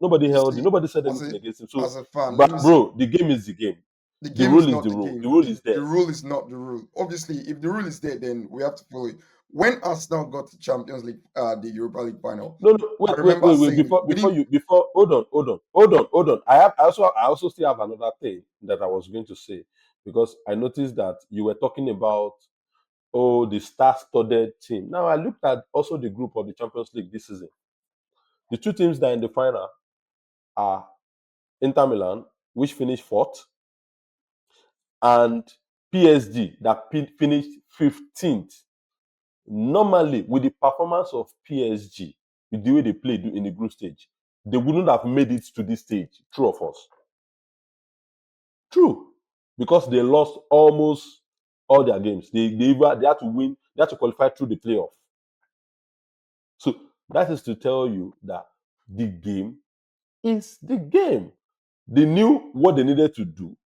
Nobody you held him. see. Nobody said As anything a against him. So, as a fan, let me but say bro, the game is the game. the The game is rule is not the the rule. The game. rule is The there. rule is not the rule. Obviously, if the rule is there, then we have to follow it. When Arsenal got to Champions League, the Europa League final, No, I wait. remember saying it. Before We didn't. hold on. I also still have another thing that I was going to say, because I noticed that you were talking about the star-studded team. Now I looked at also the group of the Champions League this season. The two teams that are in the final are Inter Milan, which finished fourth, and PSG that finished 15th. Normally, with the performance of PSG, with the way they played in the group stage, they wouldn't have made it to this stage. True of us. True. Because they lost almost all their games. They had to win, they had to qualify through the playoff. So that is to tell you that the game is the game. They knew what they needed to do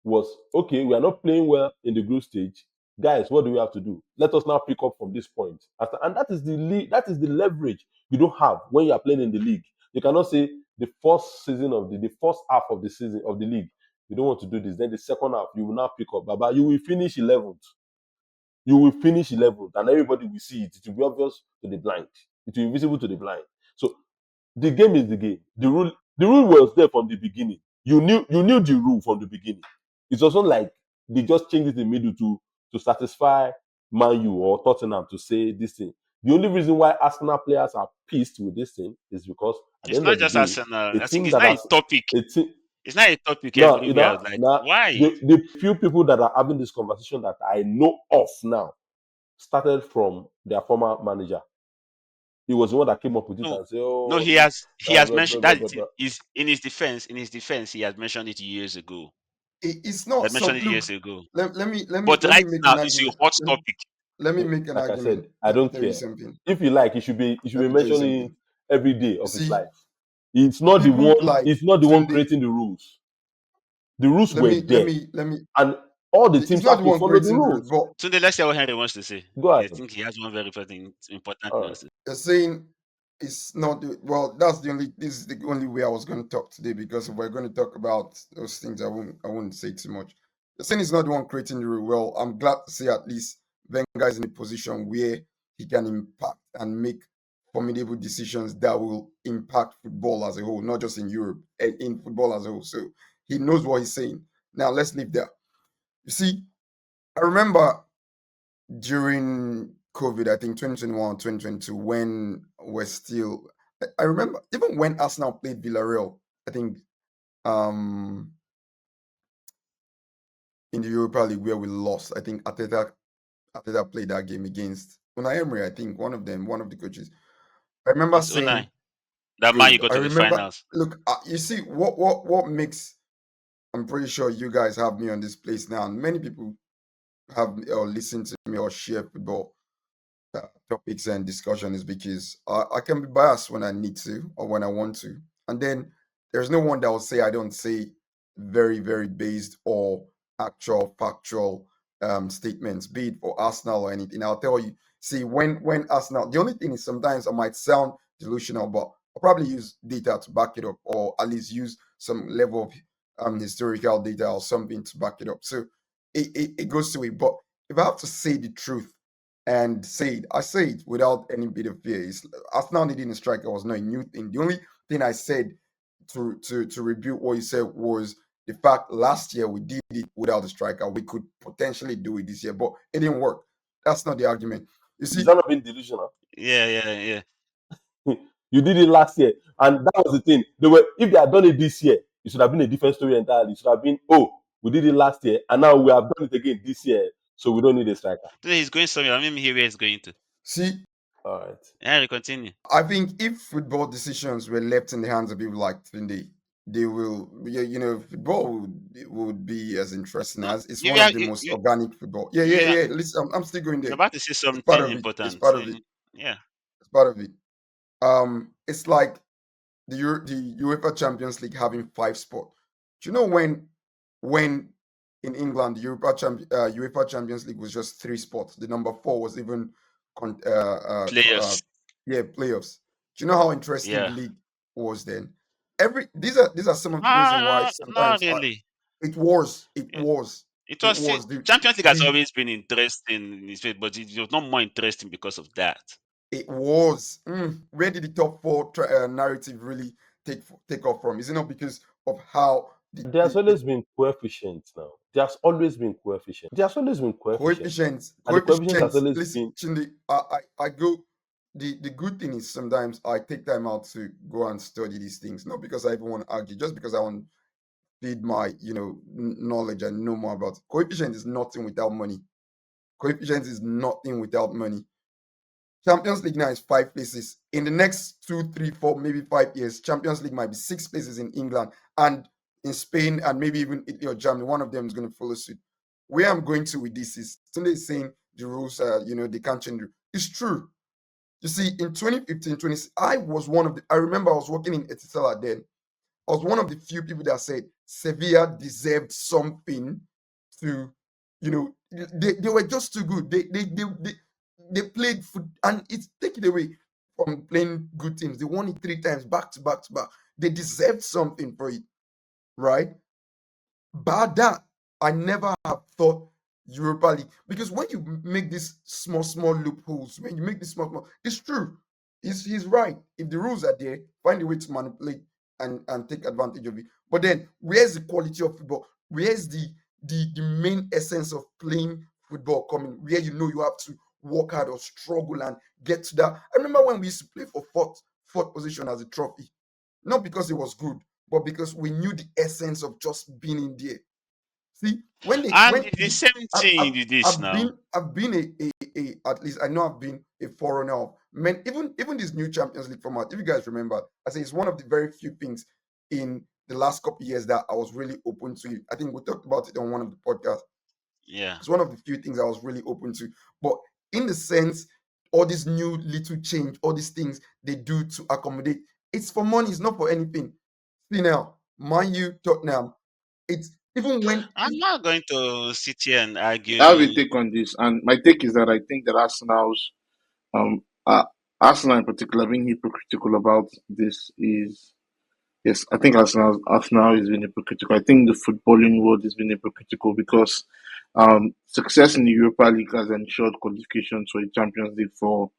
was, okay, we are not playing well in the group stage. Guys, what do we have to do? Let us now pick up from this point. And that is the leverage you don't have when you are playing in the league. You cannot say the first half of the season of the league, you don't want to do this. Then the second half, you will now pick up. Baba, you will finish 11th. You will finish 11th, and everybody will see it. It will be obvious to the blind. It will be visible to the blind. So the game is the game. The rule was there from the beginning. You knew the rule from the beginning. It's also like they just changed it in the middle to satisfy Man U or Tottenham to say this thing. The only reason why Arsenal players are pissed with this thing is because at the It's end not of the just day, Arsenal. a I think team it's that not a has topic. a team. It's not a topic No, everywhere. Like, why? the few people that are having this conversation that I know of now started from their former manager. He was the one that came up with it No, and said, no, "Oh, he this has mentioned blah, that blah, blah." is in his defense. In his defense, he has mentioned it years ago. It's He not. had So mentioned it look, years ago. But let me right make now, an it's a argument. hot topic. Let me make an Like I argument. said, I don't Tell you care. something. If you like, he should Let be me tell you mentioning it something. every day You of his see, life. It's not the people one. like It's not the one Tunde. creating the rules. The rules Let were me let there, me let me. and all the It's teams not have the to one follow the creating the rules, rules. but So let's see what Henry wants to say. Go I ahead. think he has one very important All thing right. to say. you're saying it's not well. That's the only. This is the only way I was going to talk today, because if we're going to talk about those things, I won't say too much. You're saying it's not the one creating the rule. Well, I'm glad to say at least Wenger is in a position where he can impact and make formidable decisions that will impact football as a whole, not just in Europe, and in football as a whole. So he knows what he's saying. Now let's leave that. You see, I remember during COVID, I think 2021, 2022, when we're still, I remember even when Arsenal played Villarreal, I think in the Europa League where we lost, I think Arteta Arteta played that game against Unai Emery, I think one of the coaches. I remember It's Unai. saying, That man you good. got I to the remember. finals. Look, you see what makes. I'm pretty sure you guys have me on this place now, and many people have or listen to me or share football topics and discussion is because I can be biased when I need to or when I want to. And then there's no one that will say I don't say very, very based or actual factual statements, be it for Arsenal or anything. I'll tell you, see, when Arsenal, the only thing is sometimes I might sound delusional, but I'll probably use data to back it up, or at least use some level of historical data or something to back it up. So it goes to it. But if I have to say the truth, and say it. I say it without any bit of fear. Arsenal needing a striker was not a new thing. The only thing I said to rebuke what you said was the fact last year we did it without a striker. We could potentially do it this year, but it didn't work. That's not the argument. You Is see, that not being delusional? Yeah. You did it last year, and that was the thing. If they had done it this year, it should have been a different story entirely. It should have been, oh, we did it last year, and now we have done it again this year, so we don't need a striker. Today he's going somewhere. Let me hear where he's going to. see, All right. Yeah, we continue. I think if football decisions were left in the hands of people like Tunde, they will, football would be as interesting No, as it's you one are of the most organic football. Yeah, you yeah, are yeah. Listen, I'm still going you're there. about to say It's part something of it. It's important. part of it. Yeah. It's part of it. It's like the UEFA Champions League having 5 spots. Do you know when in England the UEFA Champions League was just 3 spots? The number 4 was even con- Players. playoffs. Do you know how interesting the Yeah. league was then? These are some of the reasons why Not sometimes really. it was it It, was it it was still, was Champions League has the always been interesting in its way, but it was not more interesting because of that. it was. Where did the top 4 narrative really take off from? Is it not because of how There's always been coefficients now. There's always been coefficients. And the coefficient has coefficients? always Listen, been. Chinde, I go. The good thing is sometimes I take time out to go and study these things, not because I even want to argue, just because I want to feed my knowledge and know more about it. Coefficient is nothing without money. Coefficient is nothing without money. Champions League now is 5 places. In the next 2, 3, 4, maybe 5 years, Champions League might be 6 places in England and in Spain and maybe even Italy or Germany. One of them is going to follow suit. Where I'm going to with this is Sunday is saying the rules, they can't change. It's true. You see, in 2015, I remember I was working in Etisalat then. I was one of the few people that said Sevilla deserved something to, they were just too good. They played foot, and it's taken away from playing good teams. They won it 3 times back to back to back. They deserved something for it, right? But that I never have thought Europa League, because when you make these small loopholes, when you make this small, it's true. He's right. If the rules are there, find a way to manipulate and take advantage of it. But then, where's the quality of football? Where's the main essence of playing football coming? Where you have to work hard or struggle and get to that. I remember when we used to play for fourth position as a trophy, not because it was good, but because we knew the essence of just being in there. See, And it's the same I've, thing I've, with this I've now. been a at least I know I've been a forerunner of man. Even this new Champions League format. If you guys remember, I say it's one of the very few things in the last couple of years that I was really open to. I think we talked about it on one of the podcasts. Yeah. It's one of the few things I was really open to. But in the sense, all these new little change, all these things they do to accommodate, it's for money. It's not for anything. See now, Man U, Tottenham. It's even when I'm not going to sit here and argue. I have a take on this, and my take is that I think that um uh, Arsenal in particular being hypocritical about this is yes, I think Arsenal is being hypocritical. I think the footballing world is being hypocritical because success in the Europa League has ensured qualification for the Champions League for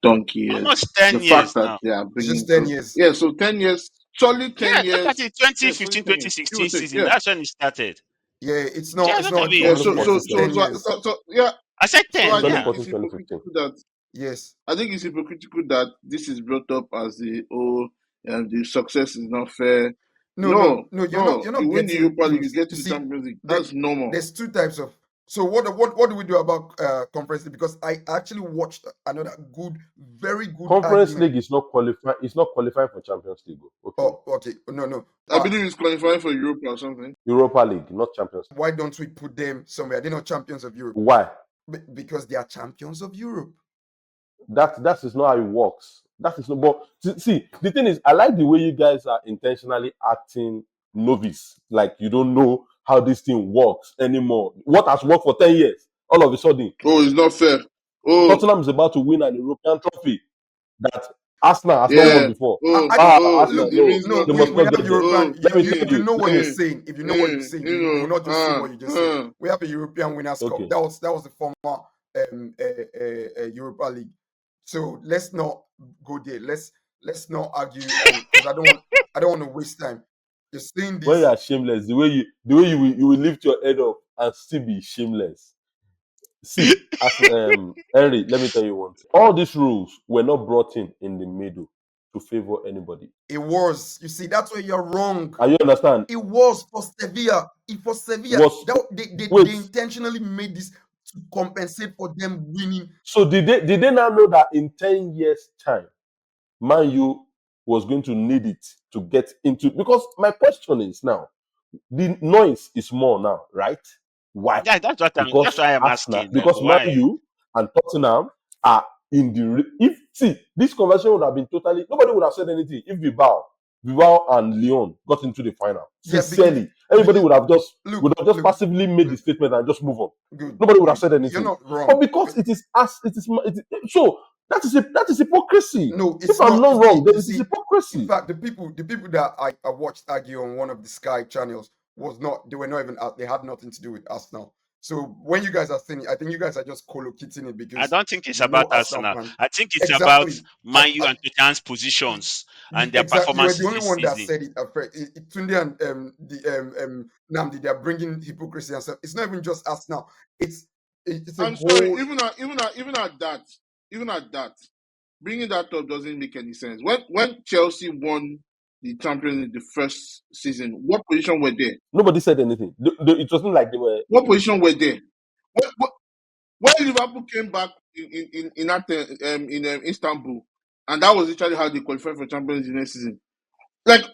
donkey years. Almost 10 The fact years that now. they are it's just bringing 10 so years. yeah, so 10 years, solid Yeah, ten look at years, it. yeah, solid 2015, 10 years, give or 2016 take, season. yeah. That's when it started. Yeah, Yeah, it's look at not a me. Yeah, couple Only of so years, so 14, it's so 10 so 2015. years. yeah, I said so 10, I It's only think yeah. it's 14, 2015. hypocritical that Yes. I think it's hypocritical that this is brought up as the success is not fair. No, no, No, no, no. you're You not win the getting Europa League, you things. get You to the see, Champions League. there, That's normal. there's two types of So what do we do about Conference League? Because I actually watched another very good Conference argument. League is not qualifying. It's not qualifying for Champions League. Okay. Oh, okay. No. I believe he's qualifying for Europe or something. Europa League, not Champions League. Why don't we put them somewhere? They're not champions of Europe. Why? Because they are champions of Europe. That is not how it works. That is not. But see, the thing is, I like the way you guys are intentionally acting novice, like you don't know how this thing works anymore. What has worked for 10 years, all of a sudden, Oh, it's not fair. Oh, Tottenham is about to win an European trophy that Arsenal has not yeah. won before. Look, Arsenal, it no, means no, they we, must we not have get there. European. Let me You, tell if you you. know what Let you're me. saying, if you know what you're saying, you will not just say what you just said. We have a European Winners' Cup. Okay. That was the former Europa League. So let's not go there. Let's not argue, and because I don't want to waste time. You're saying When you this. are shameless, the way you will lift your head up and still be shameless. See, as Henry, let me tell you one thing. All these rules were not brought in the middle to favor anybody. It was. You see, that's where you're wrong. And you understand? It was for Sevilla. They intentionally made this to compensate for them winning. So did they now know that in 10 years' time, Man U was going to need it to get into? Because my question is now, the noise is more now, right? Why? Yeah, that's Because why I'm Arsenal, asking. because Why? Man U and Tottenham are in the. If see, this conversation would have been totally. Nobody would have said anything if Bilbao and Lyon got into the final. Sincerely, everybody would have just passively made the statement and just move on. Good. Nobody would have said anything. You're not wrong. But because it is so that is hypocrisy. No, it's if I'm not wrong, then it is hypocrisy. In fact, the people that I watched argue on one of the Sky channels they were not even out. They had nothing to do with Arsenal. So when you guys are saying it, I think you guys are just collocating it because I don't think it's about Arsenal. I think it's Exactly. about Man U and Tottenham's positions and their Exactly. You were performances the only this one that season. said it. Tunde and Namdi, they are bringing hypocrisy and stuff. It's not even just Arsenal. It's a I'm whole. sorry. Even at that, bringing that up doesn't make any sense. When Chelsea won the Champions League the first season, what position were they? Nobody said anything. It wasn't like they were. What position were they? When Liverpool came back in Istanbul, and that was literally how they qualified for Champions League next season. Like,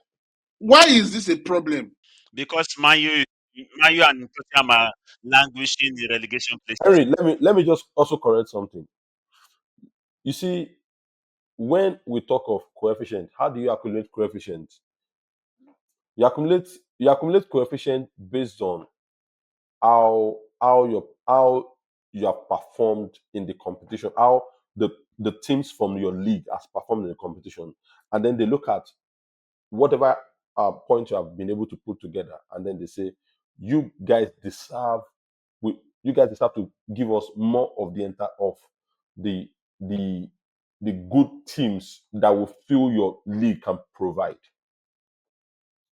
why is this a problem? Because Man U and Tottenham are languishing in relegation places. Henry, let me just also correct something. You see, when we talk of coefficient, how do you accumulate coefficient? You accumulate coefficient based on how you have performed in the competition, how the teams from your league has performed in the competition, and then they look at whatever point you have been able to put together, and then they say you guys deserve to give us more of the good teams that will feel your league can provide.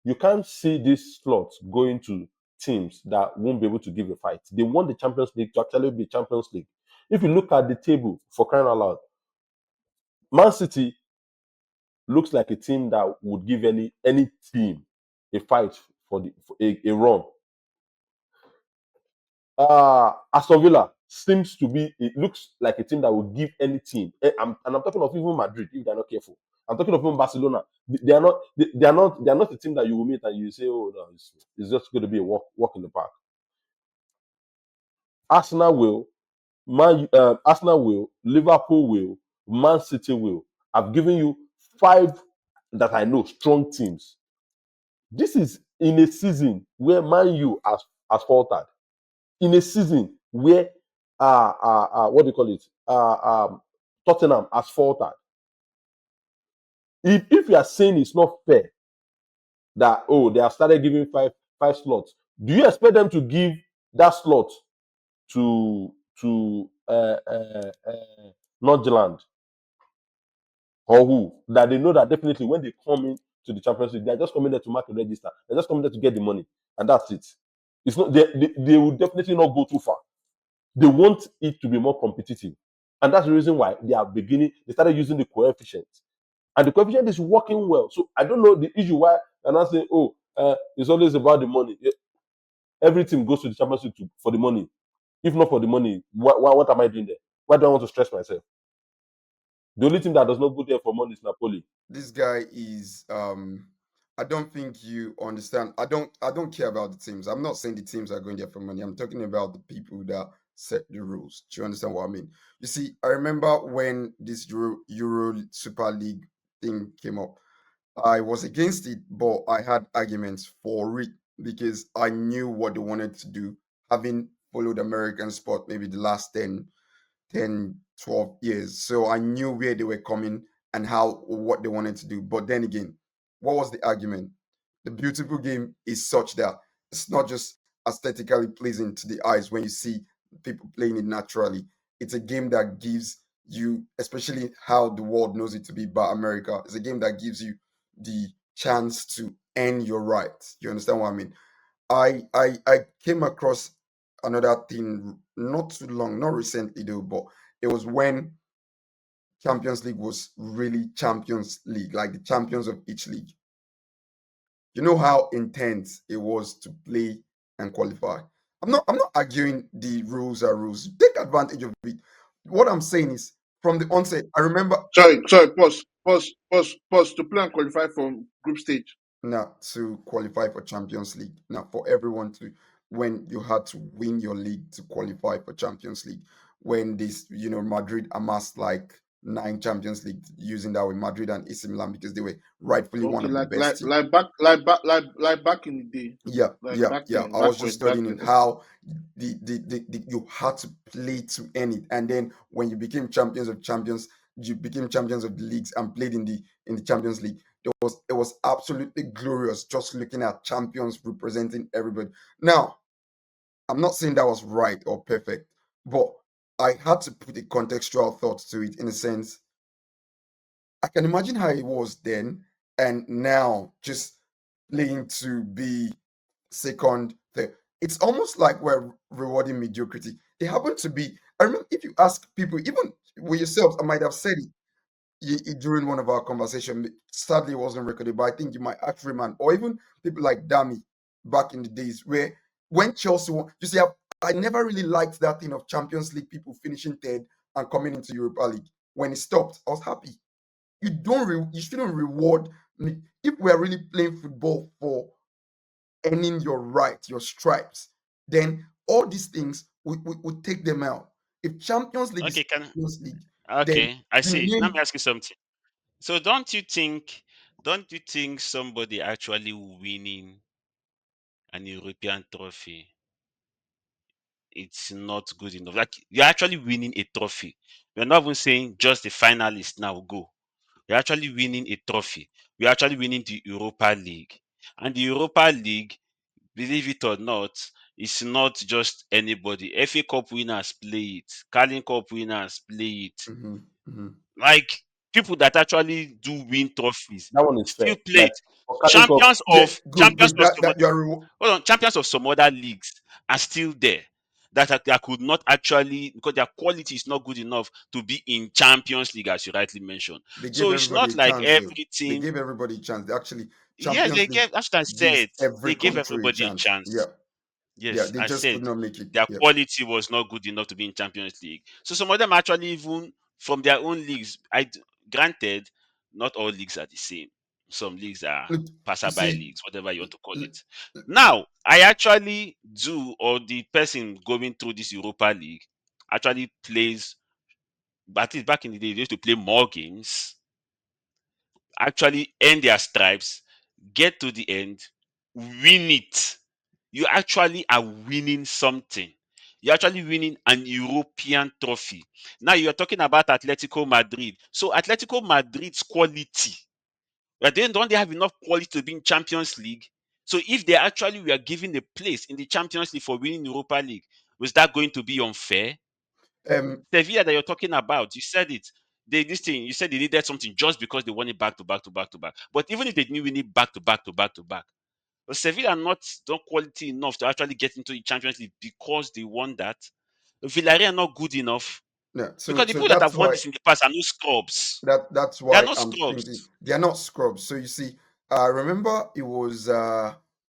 You can't see these slots going to teams that won't be able to give a fight. They want the Champions League to actually be Champions League. If you look at the table, for crying out loud, Man City looks like a team that would give any team a fight for a run. Aston Villa seems to be. It looks like a team that would give any team. I'm talking of even Madrid if they're not careful. I'm talking of even Barcelona. They are not. They are not a team that you will meet and you say, "Oh no, it's just going to be a walk in the park." Arsenal will, Arsenal will, Liverpool will, Man City will. I've given you 5 that I know strong teams. This is in a season where Man U has faltered. In a season where what do you call it? Tottenham has faltered. If you are saying it's not fair that they have started giving five slots, do you expect them to give that slot to Nordjylland or who? That they know that definitely when they come in to the Champions League, they're just coming there to mark a register. They're just coming there to get the money, and that's it. It's not they will definitely not go too far. They want it to be more competitive, and that's the reason why they started using the coefficient, and the coefficient is working well. So I don't know the issue why they're not saying, it's always about the money. Every team goes to the Champions League for the money. If not for the money, what am I doing there? Why do I want to stress myself? The only team that does not go there for money is Napoli. This guy is I don't think you understand. I don't care about the teams. I'm not saying the teams are going there for money. I'm talking about the people that set the rules. Do you understand what I mean? You see, I remember when this Euro Super League thing came up. I was against it, but I had arguments for it because I knew what they wanted to do, having followed American sport maybe the last 10, 12 years. So I knew where they were coming and what they wanted to do. But then again, what was the argument? The beautiful game is such that it's not just aesthetically pleasing to the eyes when you see people playing it naturally. It's a game that gives you, especially how the world knows it to be by America, it's a game that gives you the chance to earn your rights. You understand what I mean? I came across another thing not too long, not recently though, but it was when Champions League was really Champions League, like the champions of each league. You know how intense it was to play and qualify. I'm not arguing the rules are rules. Take advantage of it. What I'm saying is from the onset, I remember Sorry, pause. To play and qualify for group stage. now to qualify for Champions League. Now for everyone to when you had to win your league to qualify for Champions League. When this, Madrid amassed like 9 Champions League using that with Madrid and AC Milan because they were rightfully one Okay, of the best teams. like back in the day. Yeah, Like yeah, back yeah. then, I back was just when, back studying then. in how you had to play to earn it, and then when you became champions of champions, you became champions of the leagues and played in the Champions League. It was absolutely glorious just looking at champions representing everybody. Now, I'm not saying that was right or perfect, but I had to put a contextual thought to it in a sense. I can imagine how it was then and now just playing to be second, third. It's almost like we're rewarding mediocrity. They happen to be. I remember if you ask people, even with yourselves, I might have said it during one of our conversations. Sadly, it wasn't recorded, but I think you might ask Freeman or even people like Dami back in the days where when Chelsea won, you see, I never really liked that thing of Champions League people finishing third and coming into Europa League. When it stopped, I was happy. You shouldn't reward me if we are really playing football for earning your right, your stripes, then all these things we take them out. If Champions League is Okay, can Champions League, then okay. I the see. Let me name ask you something. So don't you think somebody actually winning an European trophy, it's not good enough? Like you're actually winning a trophy. We're not even saying just the finalist now go. You're actually winning a trophy. We're actually winning the Europa League. And the Europa League, believe it or not, is not just anybody. FA Cup winners play it. Carling Cup winners play it. mhm, mhm. Like people that actually do win trophies That one is still fair. play Like it. for Carling Cup, Champions Yeah, of good, champions good. of That some that you are rewa- hold on, champions of some other leagues are still there. That could not actually because their quality is not good enough to be in Champions League, as you rightly mentioned. they So gave it's everybody not a like chance though. every They team. gave everybody a chance. Actually, Yes, Champions they League gave. That's what I gives said. every They gave country a everybody a chance. Yeah, chance. yeah. Yes, They I just could said not make it. their Yeah. quality was not good enough to be in Champions League. So some of them actually even from their own leagues. Granted, not all leagues are the same. Some leagues are Look, you passerby see, leagues, whatever you want to call l- it. Now, I actually do, or the person going through this Europa League actually plays. But at least back in the day, they used to play more games, actually earn their stripes, get to the end, win it. You actually are winning something. You're actually winning an European trophy. Now you're talking about Atletico Madrid. So Atletico Madrid's quality, don't they have enough quality to be in Champions League? So if they actually were given a place in the Champions League for winning Europa League, was that going to be unfair? um, Sevilla that you're talking about, you said it. You said they needed something just because they won it back to back to back to back. But even if they didn't win it back to back to back to back, but Sevilla are not done quality enough to actually get into the Champions League because they won that. Villarreal are not good enough yeah. because So the so people that that's have won why this in the past are no scrubs. that's They are why not I'm thinking scrubs. they are not scrubs. So you see, I remember it was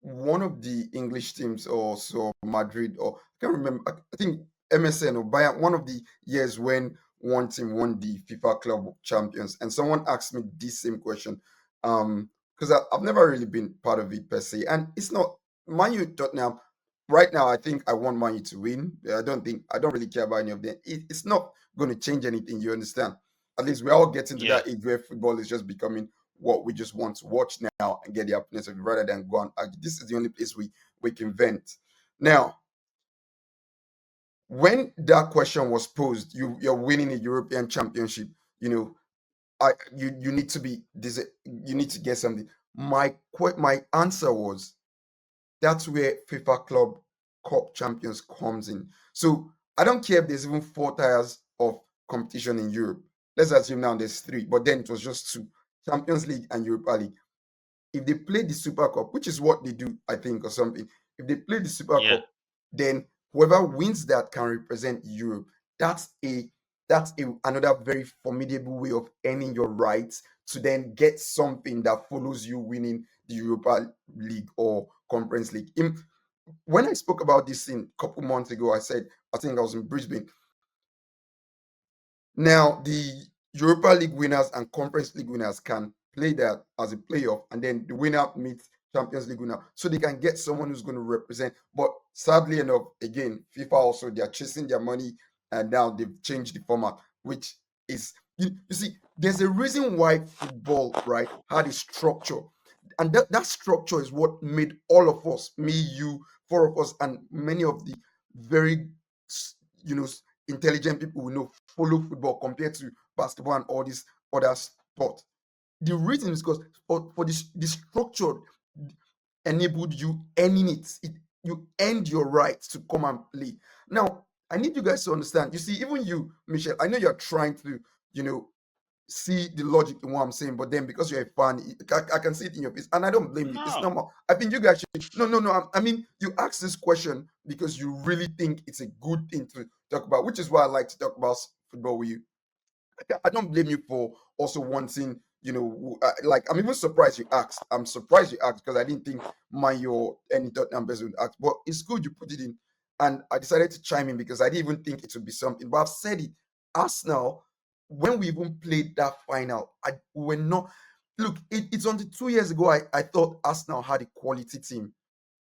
one of the English teams or so Madrid or I can't remember. I think MSN or Bayern, one of the years when one team won the FIFA Club of Champions, and someone asked me this same question. Because I've never really been part of it per se, and it's not Man U Tottenham. Right now, I think I want Man U to win. I don't really care about any of them. It's not going to change anything. You understand? At least we're all getting to Yeah. that age where football is just becoming what we just want to watch now and get the happiness of it rather than go and argue. This is the only place we can vent. Now, when that question was posed, you're winning a European Championship. You need to be you need to get something. My answer was that's where FIFA Club Cup Champions comes in. So I don't care if there's even 4 tiers of competition in Europe. Let's assume now there's 3, but then it was just 2: Champions League and Europa League. If they play the Super Cup, which is what they do, I think, or something, if they play the Super Yeah. Cup, then whoever wins that can represent Europe. That's another very formidable way of earning your rights to then get something that follows you winning the Europa League or Conference League. When I spoke about this a couple months ago, I said, I think I was in Brisbane. Now, the Europa League winners and Conference League winners can play that as a playoff, and then the winner meets Champions League winner, so they can get someone who's going to represent. But sadly enough, again, FIFA also, they're chasing their money, and now they've changed the format, which is you see, there's a reason why football, right, had a structure, and that structure is what made all of us, me, you, 4 of us, and many of the very you know intelligent people we know follow football compared to basketball and all these other sports. The reason is because for this structure enabled you earning it. You earned your right to come and play. Now, I need you guys to understand. You see, even you, Michelle, I know you're trying to, see the logic in what I'm saying, but then because you're a fan, I can see it in your face, and I don't blame you. It's No. normal. I think you guys should. No. I mean, you asked this question because you really think it's a good thing to talk about, which is why I like to talk about football with you. I don't blame you for also wanting, like, I'm even surprised you asked. I'm surprised you asked because I didn't think or any Tottenham person would ask. But it's good you put it in, and I decided to chime in because I didn't even think it would be something. But I've said it. Arsenal, when we even played that final, we were not. Look, it's only 2 years ago I thought Arsenal had a quality team.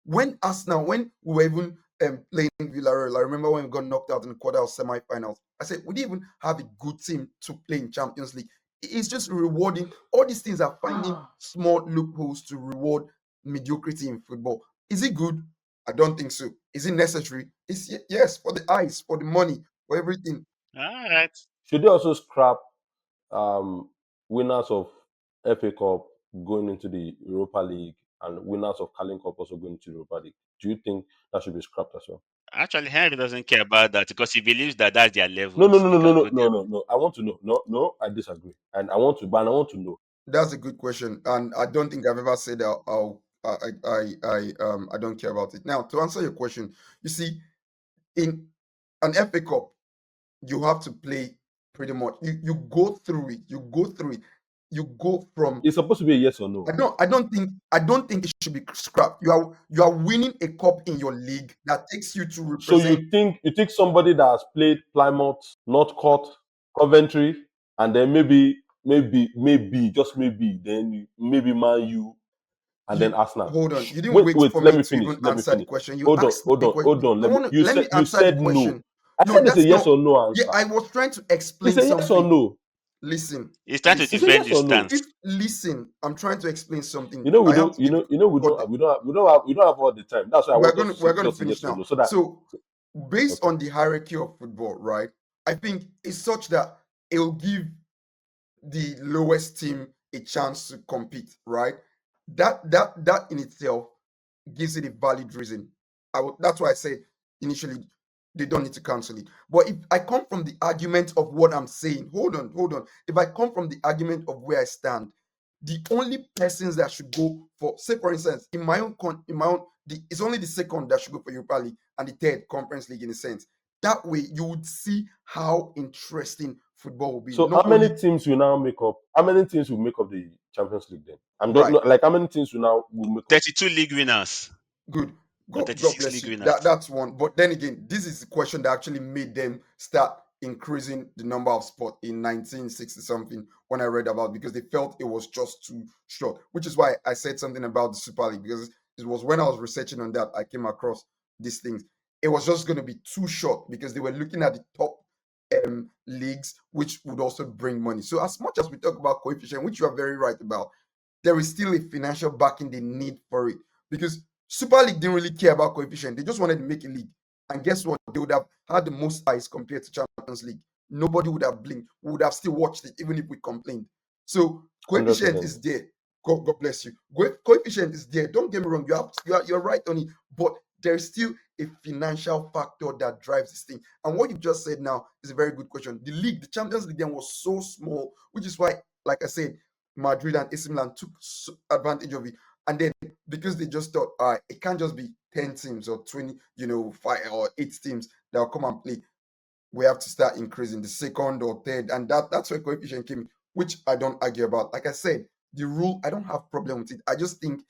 When we were even playing Villarreal, I remember when we got knocked out in the quarter or semi-finals, I said we didn't even have a good team to play in Champions League. It's just rewarding. All these things are finding small loopholes to reward mediocrity in football. Is it good? I don't think so. Is it necessary? It's yes, for the eyes, for the money, for everything. All right. Should they also scrap winners of FA Cup going into the Europa League and winners of Carling Cup also going into the Europa League? Do you think that should be scrapped as well? Actually, Henry doesn't care about that because he believes that that's their level. No. I want to know. No, I disagree, and I want to know. That's a good question, and I don't think I've ever said that I don't care about it. Now, to answer your question, you see, in an FA Cup, you have to play pretty much. You go through it. You go from. It's supposed to be a yes or no. I don't think it should be scrapped. You are winning a cup in your league that takes you to So represent. you think somebody that has played Plymouth, Northcote, Coventry, and then maybe just maybe then maybe Man U and then Arsenal. Hold on, you didn't Wait, wait for let me me to finish. even Let me answer the finish. question. You Hold asked the question. on. Let me Let me you answer the said question. no. I said it's a yes or no answer. Yeah, I was trying to explain It's a something. yes or no. Listen. He's trying to It's a defend yes his or no. stance. Listen, I'm trying to explain something. We don't but we don't have all the time. That's why I want us to we're say going to just a finish yes or now. no. So that Based on the hierarchy of football, right? I think it's such that it'll give the lowest team a chance to compete, right? That in itself gives it a valid reason. That's why I say initially they don't need to cancel it. But if I come from the argument of what I'm saying, hold on. If I come from the argument of where I stand, the only persons that should go for, say for instance, it's only the second that should go for Europa League and the third Conference League in a sense. That way, you would see how interesting football will be. So how many teams will now make up? How many teams will make up the Champions League then? How many teams will now make up? 32 league winners. Good. Or God 36 bless league you. winners. That's one. But then again, this is the question that actually made them start increasing the number of spots in 1960 something when I read about, because they felt it was just too short. Which is why I said something about the Super League, because it was when I was researching on that I came across these things. It was just going to be too short because they were looking at the top leagues, which would also bring money. So as much as we talk about coefficient, which you are very right about, there is still a financial backing they need for it, because Super League didn't really care about coefficient. They just wanted to make a league. And guess what? They would have had the most eyes compared to Champions League. Nobody would have blinked. We would have still watched it, even if we complained. So coefficient 100%. is there. God bless you. Coefficient is there. Don't get me wrong. You're right on it. But there's still a financial factor that drives this thing. And what you just said now is a very good question. The league, the Champions League then was so small, which is why, like I said, Madrid and AC Milan took advantage of it. And then because they just thought, all right, it can't just be 10 teams or 20, 5 or 8 teams that will come and play. We have to start increasing the second or third. And that's where coefficient came in, which I don't argue about. Like I said, the rule, I don't have problem with it. I just think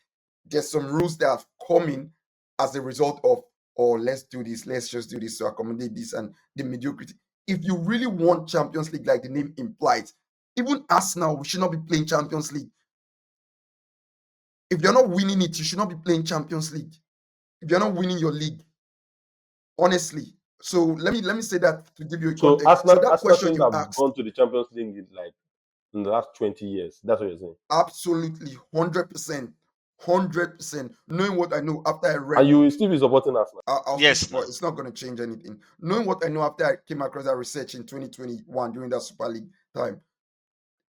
there's some rules that have come in as a result of, oh, let's do this, let's just do this to accommodate this and the mediocrity. If you really want Champions League, like the name implies, even Arsenal, we should not be playing Champions League. If you're not winning it, you should not be playing Champions League. If you're not winning your league, honestly. So let me say that to give you a So context. So that Arsenal question shouldn't you have asked, gone to the Champions League in the last 20 years. That's what you're saying. absolutely 100%, 100%. Knowing what I know after I read, And you will still be supporting Arsenal. I'll still Yes, support. no. It's not going to change anything. Knowing what I know after I came across that research in 2021 during that Super League time,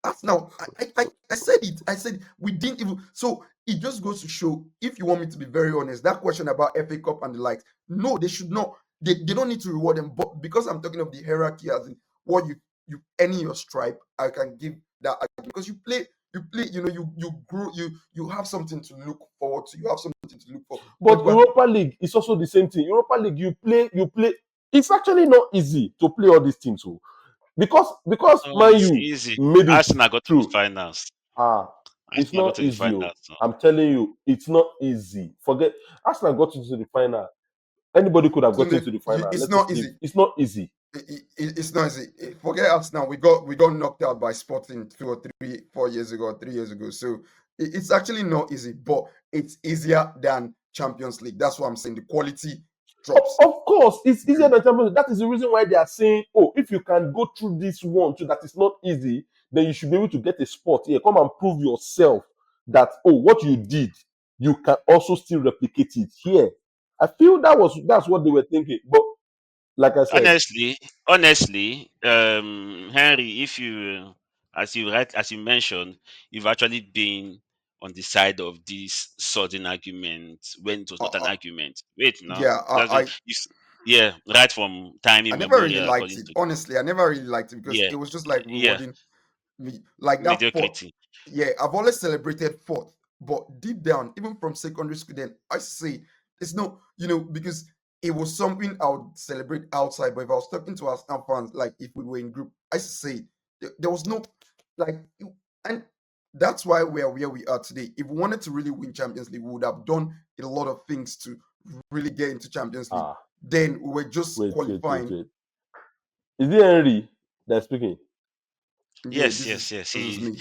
Arsenal, I said it. I said we didn't even. So it just goes to show, if you want me to be very honest, that question about FA Cup and the likes, no, they should not. They don't need to reward them. But because I'm talking of the hierarchy as in what you earn in your stripe, I can give that argument. Because you play, you grow, you have something to look forward to. You have something to look for. But Europa League is also the same thing. Europa League, you play. It's actually not easy to play all these teams. So because Oh, Man it's U easy. made it Arsenal got to the through. finals. It's Arsenal got not to the easy. finals. So. I'm telling you, it's not easy. Forget Arsenal got into the final. Anybody could have gotten into the final. It's Let not us leave. easy. It's not easy. It's not easy. Forget us now. We got knocked out by Sporting 2 or 3, 4 years ago, 3 years ago. So it's actually not easy, but it's easier than Champions League. That's what I'm saying. The quality drops. Of course, it's easier than Champions League. That is the reason why they are saying, oh, if you can go through this one, so that it's not easy, then you should be able to get a spot here. Come and prove yourself that, oh, what you did, you can also still replicate it here. I feel that's what they were thinking. But like I said, Honestly, Henry, if you, as you mentioned, you've actually been on the side of this sudden argument when it was not an argument. Wait, no, Yeah, that's yeah, right from time I never really immemorial, liked according it. to Honestly, I never really liked it because yeah, it was just like yeah, rewarding me, like that fourth. mediocrity. Yeah, I've always celebrated fourth, but deep down, even from secondary school, then I say it's no, because it was something I would celebrate outside. But if I was talking to our staff fans, like if we were in group, I say there was no like, and that's why we're where we are today. If we wanted to really win Champions League, we would have done a lot of things to really get into Champions League. Then we were just wait. qualifying. Is it Henry that's speaking? Yeah, Yes, yes, yes. this is me.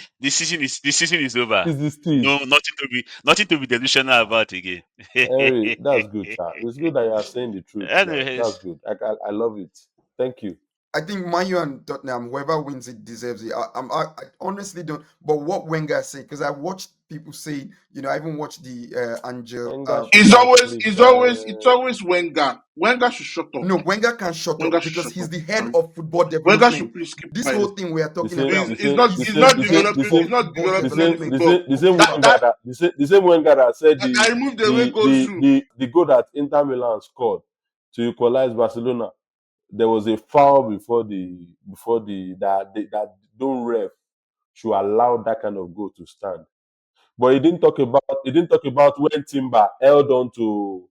The season is over. Is this Steve? No, nothing to be delusional about again. Henry, that's good, Cha. It's good that you are saying the truth, man. That's Anyways, good. I love it. Thank you. I think Man U and Tottenham, whoever wins it deserves it. I honestly don't. But what Wenger said, because I watched people say, I even watched the Angel. Wenger should It's go and always, sleep, it's always, it's man. always Wenger. Wenger should shut up. No, Wenger can shut Wenger up should because shut he's up. the head of football Wenger should development. please keep This quiet. whole thing we are The talking same, about, the It's same, not, the he's it's same, the not the same, head the developing, same, it's of not football the developing same, the development. football. same, the same Over. Wenger the same Wenger that said I removed the way goes through. the goal that Inter Milan scored to equalize Barcelona. There was a foul before that don't ref should allow that kind of goal to stand. But he didn't talk about when Timber held on to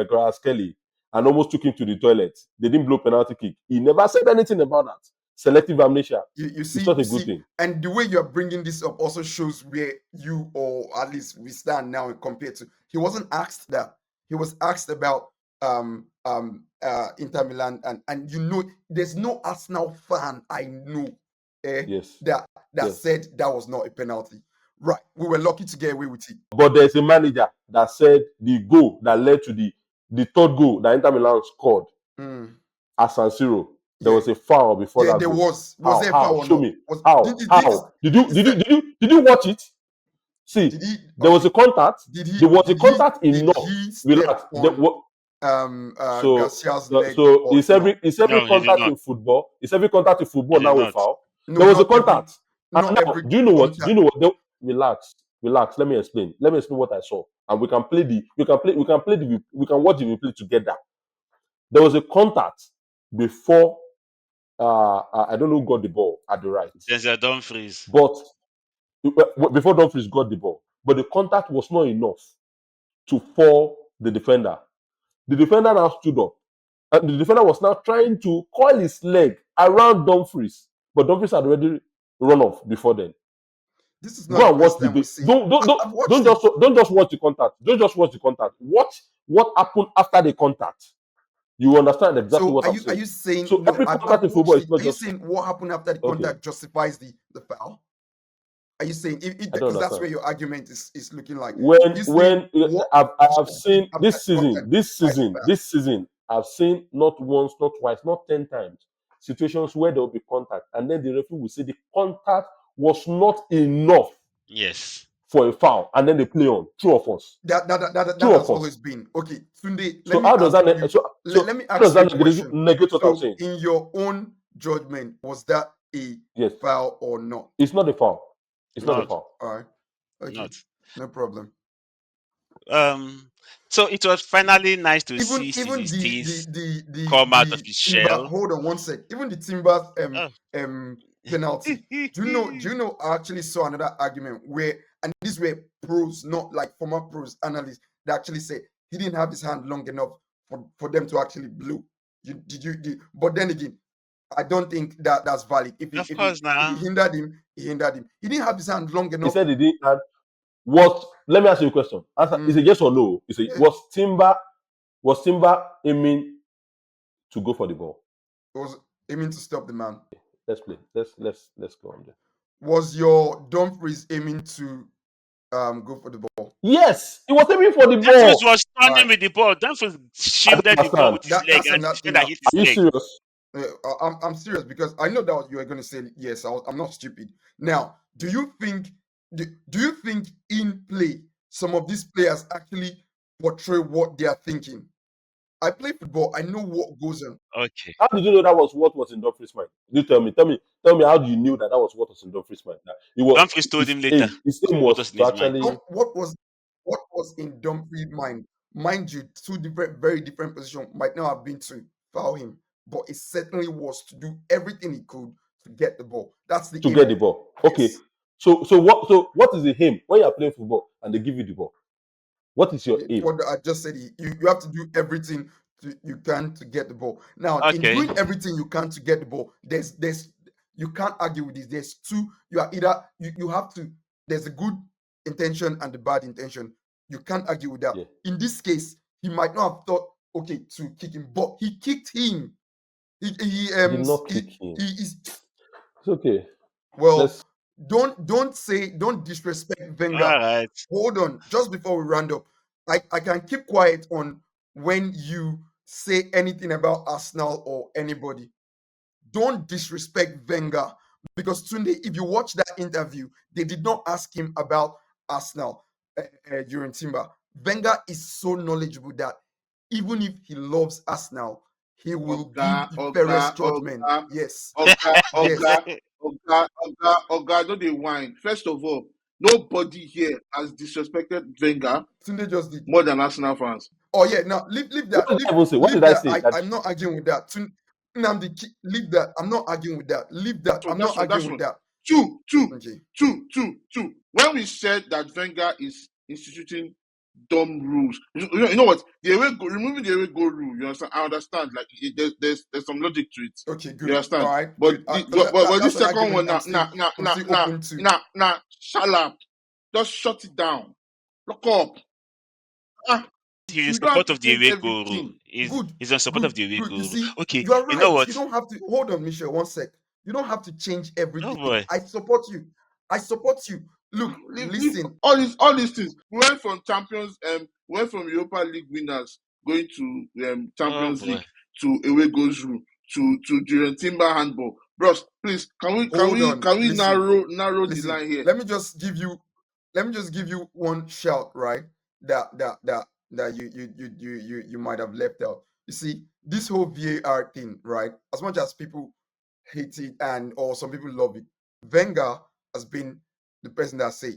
Grass Kelly and almost took him to the toilet. They didn't blow penalty kick. He never said anything about that. Selective amnesia. You It's see, not a good thing. and the way you're bringing this up also shows where you, or at least we stand now compared to. He wasn't asked that. he was asked about Inter Milan, and you know, there's no Arsenal fan I know Yes. that Yes. said that was not a penalty. Right, we were lucky to get away with it. But there's a manager that said the goal that led to the third goal that Inter Milan scored at San Siro, there was a foul before that there goal. was there a foul or Show not? me. How? Did you watch it? See, there was a contact. There was a contact enough. Relax. Garcia's leg. So it's every No, contact in football. It's every contact in football He now did a not. foul. No, There was a not every- contact. not And now, every do you know what? contact. Do you know what? Relax. Let me explain. Let me explain what I saw, and we can watch the replay together. There was a contact before. I don't know who got the ball at the right. Denzel Dumfries. But before Dumfries got the ball, but the contact was not enough to fall the defender. The defender now stood up, and the defender was now trying to coil his leg around Dumfries, but Dumfries had already run off before then. This is Go not and watch the video. Don't just watch the contact. Don't just watch the contact. Watch what happened after the contact. You understand exactly what I'm saying. Are you saying? So every contact in football is not Are just. you saying what happened after the contact justifies the foul? Are you saying because that's where your argument is looking like? When I have seen this season, I've seen not once, not twice, not 10 times situations where there will be contact, and then the referee will say the contact was not enough. Yes. For a foul, and then they play on. True of us. That has always been okay. Tunde, so how does that? Let me ask you a question. Negate what I'm saying? In your own judgment, was that a foul or not? It's not a foul. It's not a foul. All right. Okay. No problem. So it was finally nice to see the come out of his shell. Hold on one sec. Even the Timbers penalty. Do you know? I actually saw another argument where, and these were pros, not like former pros analysts, that actually said he didn't have his hand long enough for them to actually blow. But then again, I don't think that's valid. If he hindered him, he hindered him. He didn't have his hand long enough. He said he didn't have. Let me ask you a question. Is it yes or no? Was Timber aiming to go for the ball? It was aiming to stop the man. Let's play. Let's go on there. Was your Dumfries aiming to go for the ball? Yes, he was aiming for the ball. Dumfries was standing with the ball. Dumfries shielded the ball with his leg, and hit his leg. Are you serious? I'm serious because I know that you were going to say yes. I'm not stupid. Now, do you think in play some of these players actually portray what they are thinking? I play football. I know what goes on. Okay. How did you know that was what was in Dumfries' mind? You tell me. Tell me how do you know that was what was in Dumfries' mind? Dumfries told him later. His aim was to actually. What was in Dumfries' mind? Mind you, two very different positions might not have been to foul him, but it certainly was to do everything he could to get the ball. That's the aim. Get the ball. Okay. Yes. So what is the aim when you are playing football and they give you the ball? What is your aim? What I just said, you have to do everything you can to get the ball. Now, in doing everything you can to get the ball, there's you can't argue with this. There's two. You are either you have to. There's a good intention and the bad intention. You can't argue with that. Yeah. In this case, he might not have thought to kick him, but he kicked him. He did not kick him. It's okay. Well, don't disrespect Wenger. All right. Hold on, just before we round up, I can keep quiet on when you say anything about Arsenal or anybody. Don't disrespect Wenger, because Tunde, if you watch that interview, they did not ask him about Arsenal during Timber. Wenger is so knowledgeable that even if he loves Arsenal, he will give the fairest judgment. Yes. Oga, don't they whine. First of all, nobody here has disrespected Wenger Tunde just did more than Arsenal fans. Oh yeah, now leave that. What did I say? I'm not arguing with that. Leave that. I'm not arguing with that. Leave that. I'm not arguing with that. Two. When we said that Wenger is instituting dumb rules, you know what? Removing the away goal rule. You understand? I understand. Like there's some logic to it. Okay, good. You understand? All right, but this second one, nah, shut up. Just shut it down. Lock up. He's in You don't have support to of the change away goal rule. everything. Good, He's in support of good, the away good. You goal rule. see, Okay, you are you know right. what? You don't have to hold on, Michelle. One sec. You don't have to change Oh everything. boy. I support you. I support you. Look, Leave listen. all these things. We went from champions, we went from Europa League winners going to Oh Champions boy. League to away goals rule to Julian Timber handball. Bros, please, Hold on. can we Listen. narrow the Listen. line here? Let me just give you one shout, right? That you might have left out. You see, this whole VAR thing, right? As much as people hate it and or some people love it, Wenger has been the person that say,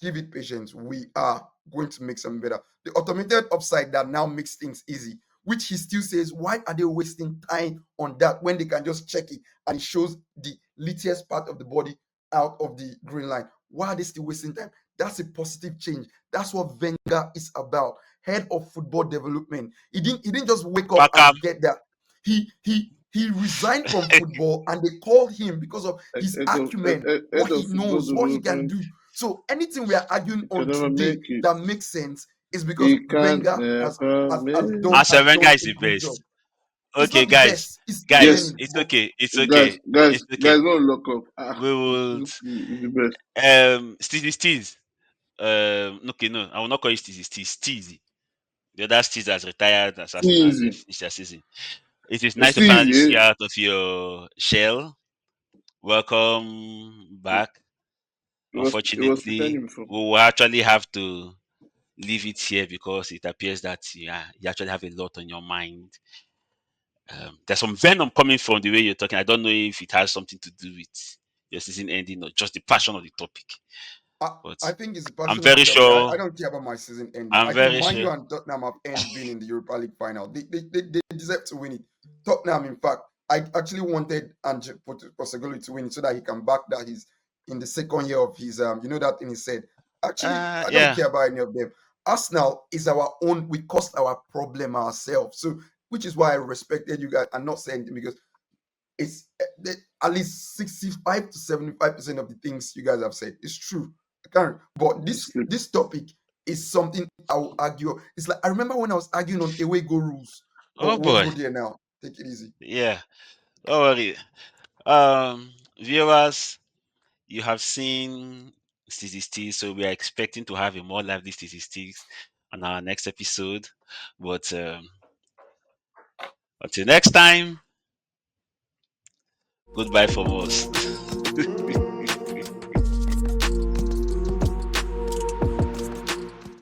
give it patience. We are going to make something better. The automated upside that now makes things easy, which he still says, why are they wasting time on that when they can just check it and it shows the littlest part of the body out of the green line? Why are they still wasting time? That's a positive change. That's what Wenger is about. Head of football development. He didn't just wake up Back up. and get that. He resigned from football and they called him because of his acumen, Head what of he football knows, what he can development, do. So anything we are arguing you can on never today make it. that makes sense is because He can Wenger has never has, has make. done Arsene has Wenger done is a the good best. job. It's Okay, not the guys. best. He's still Guys, learning Yes, the it's football. okay. It's guys, okay. guys, It's okay. guys, don't lock up. We will He's the best. Steez. Okay, no, I will not call you Steezy. The other Steez has retired as Arsenal and they Easy. finished their season. It is nice It's to finally see easy. you out of your shell. Welcome back. It was Unfortunately, pretending before. we will actually have to leave it here because it appears that you actually have a lot on your mind. There's some venom coming from the way you're talking. I don't know if it has something to do with your season ending or just the passion of the topic. I, But I think it's the I'm passion of the very topic. I, sure. I don't care about my season ending. I'm I think very Man sure. U and Tottenham have earned being in the Europa League final. They deserve to win it. Tottenham, in fact, I actually wanted Ange Postecoglou to win it so that he can back that he's in the second year of his that thing he said. Actually, I don't Yeah. care about any of them. Arsenal is our own. We caused our problem ourselves. So, which is why I respected you guys and not saying anything because it's at least 65 to 75% of the things you guys have said is true. I can't, but this Sleep. this topic is something I will argue. It's like I remember when I was arguing on away go rules, but Oh we won't boy. go there now. Take it easy. Yeah. Don't worry. Viewers, you have seen statistics, so we are expecting to have a more lively statistics on our next episode. But until next time, goodbye from us.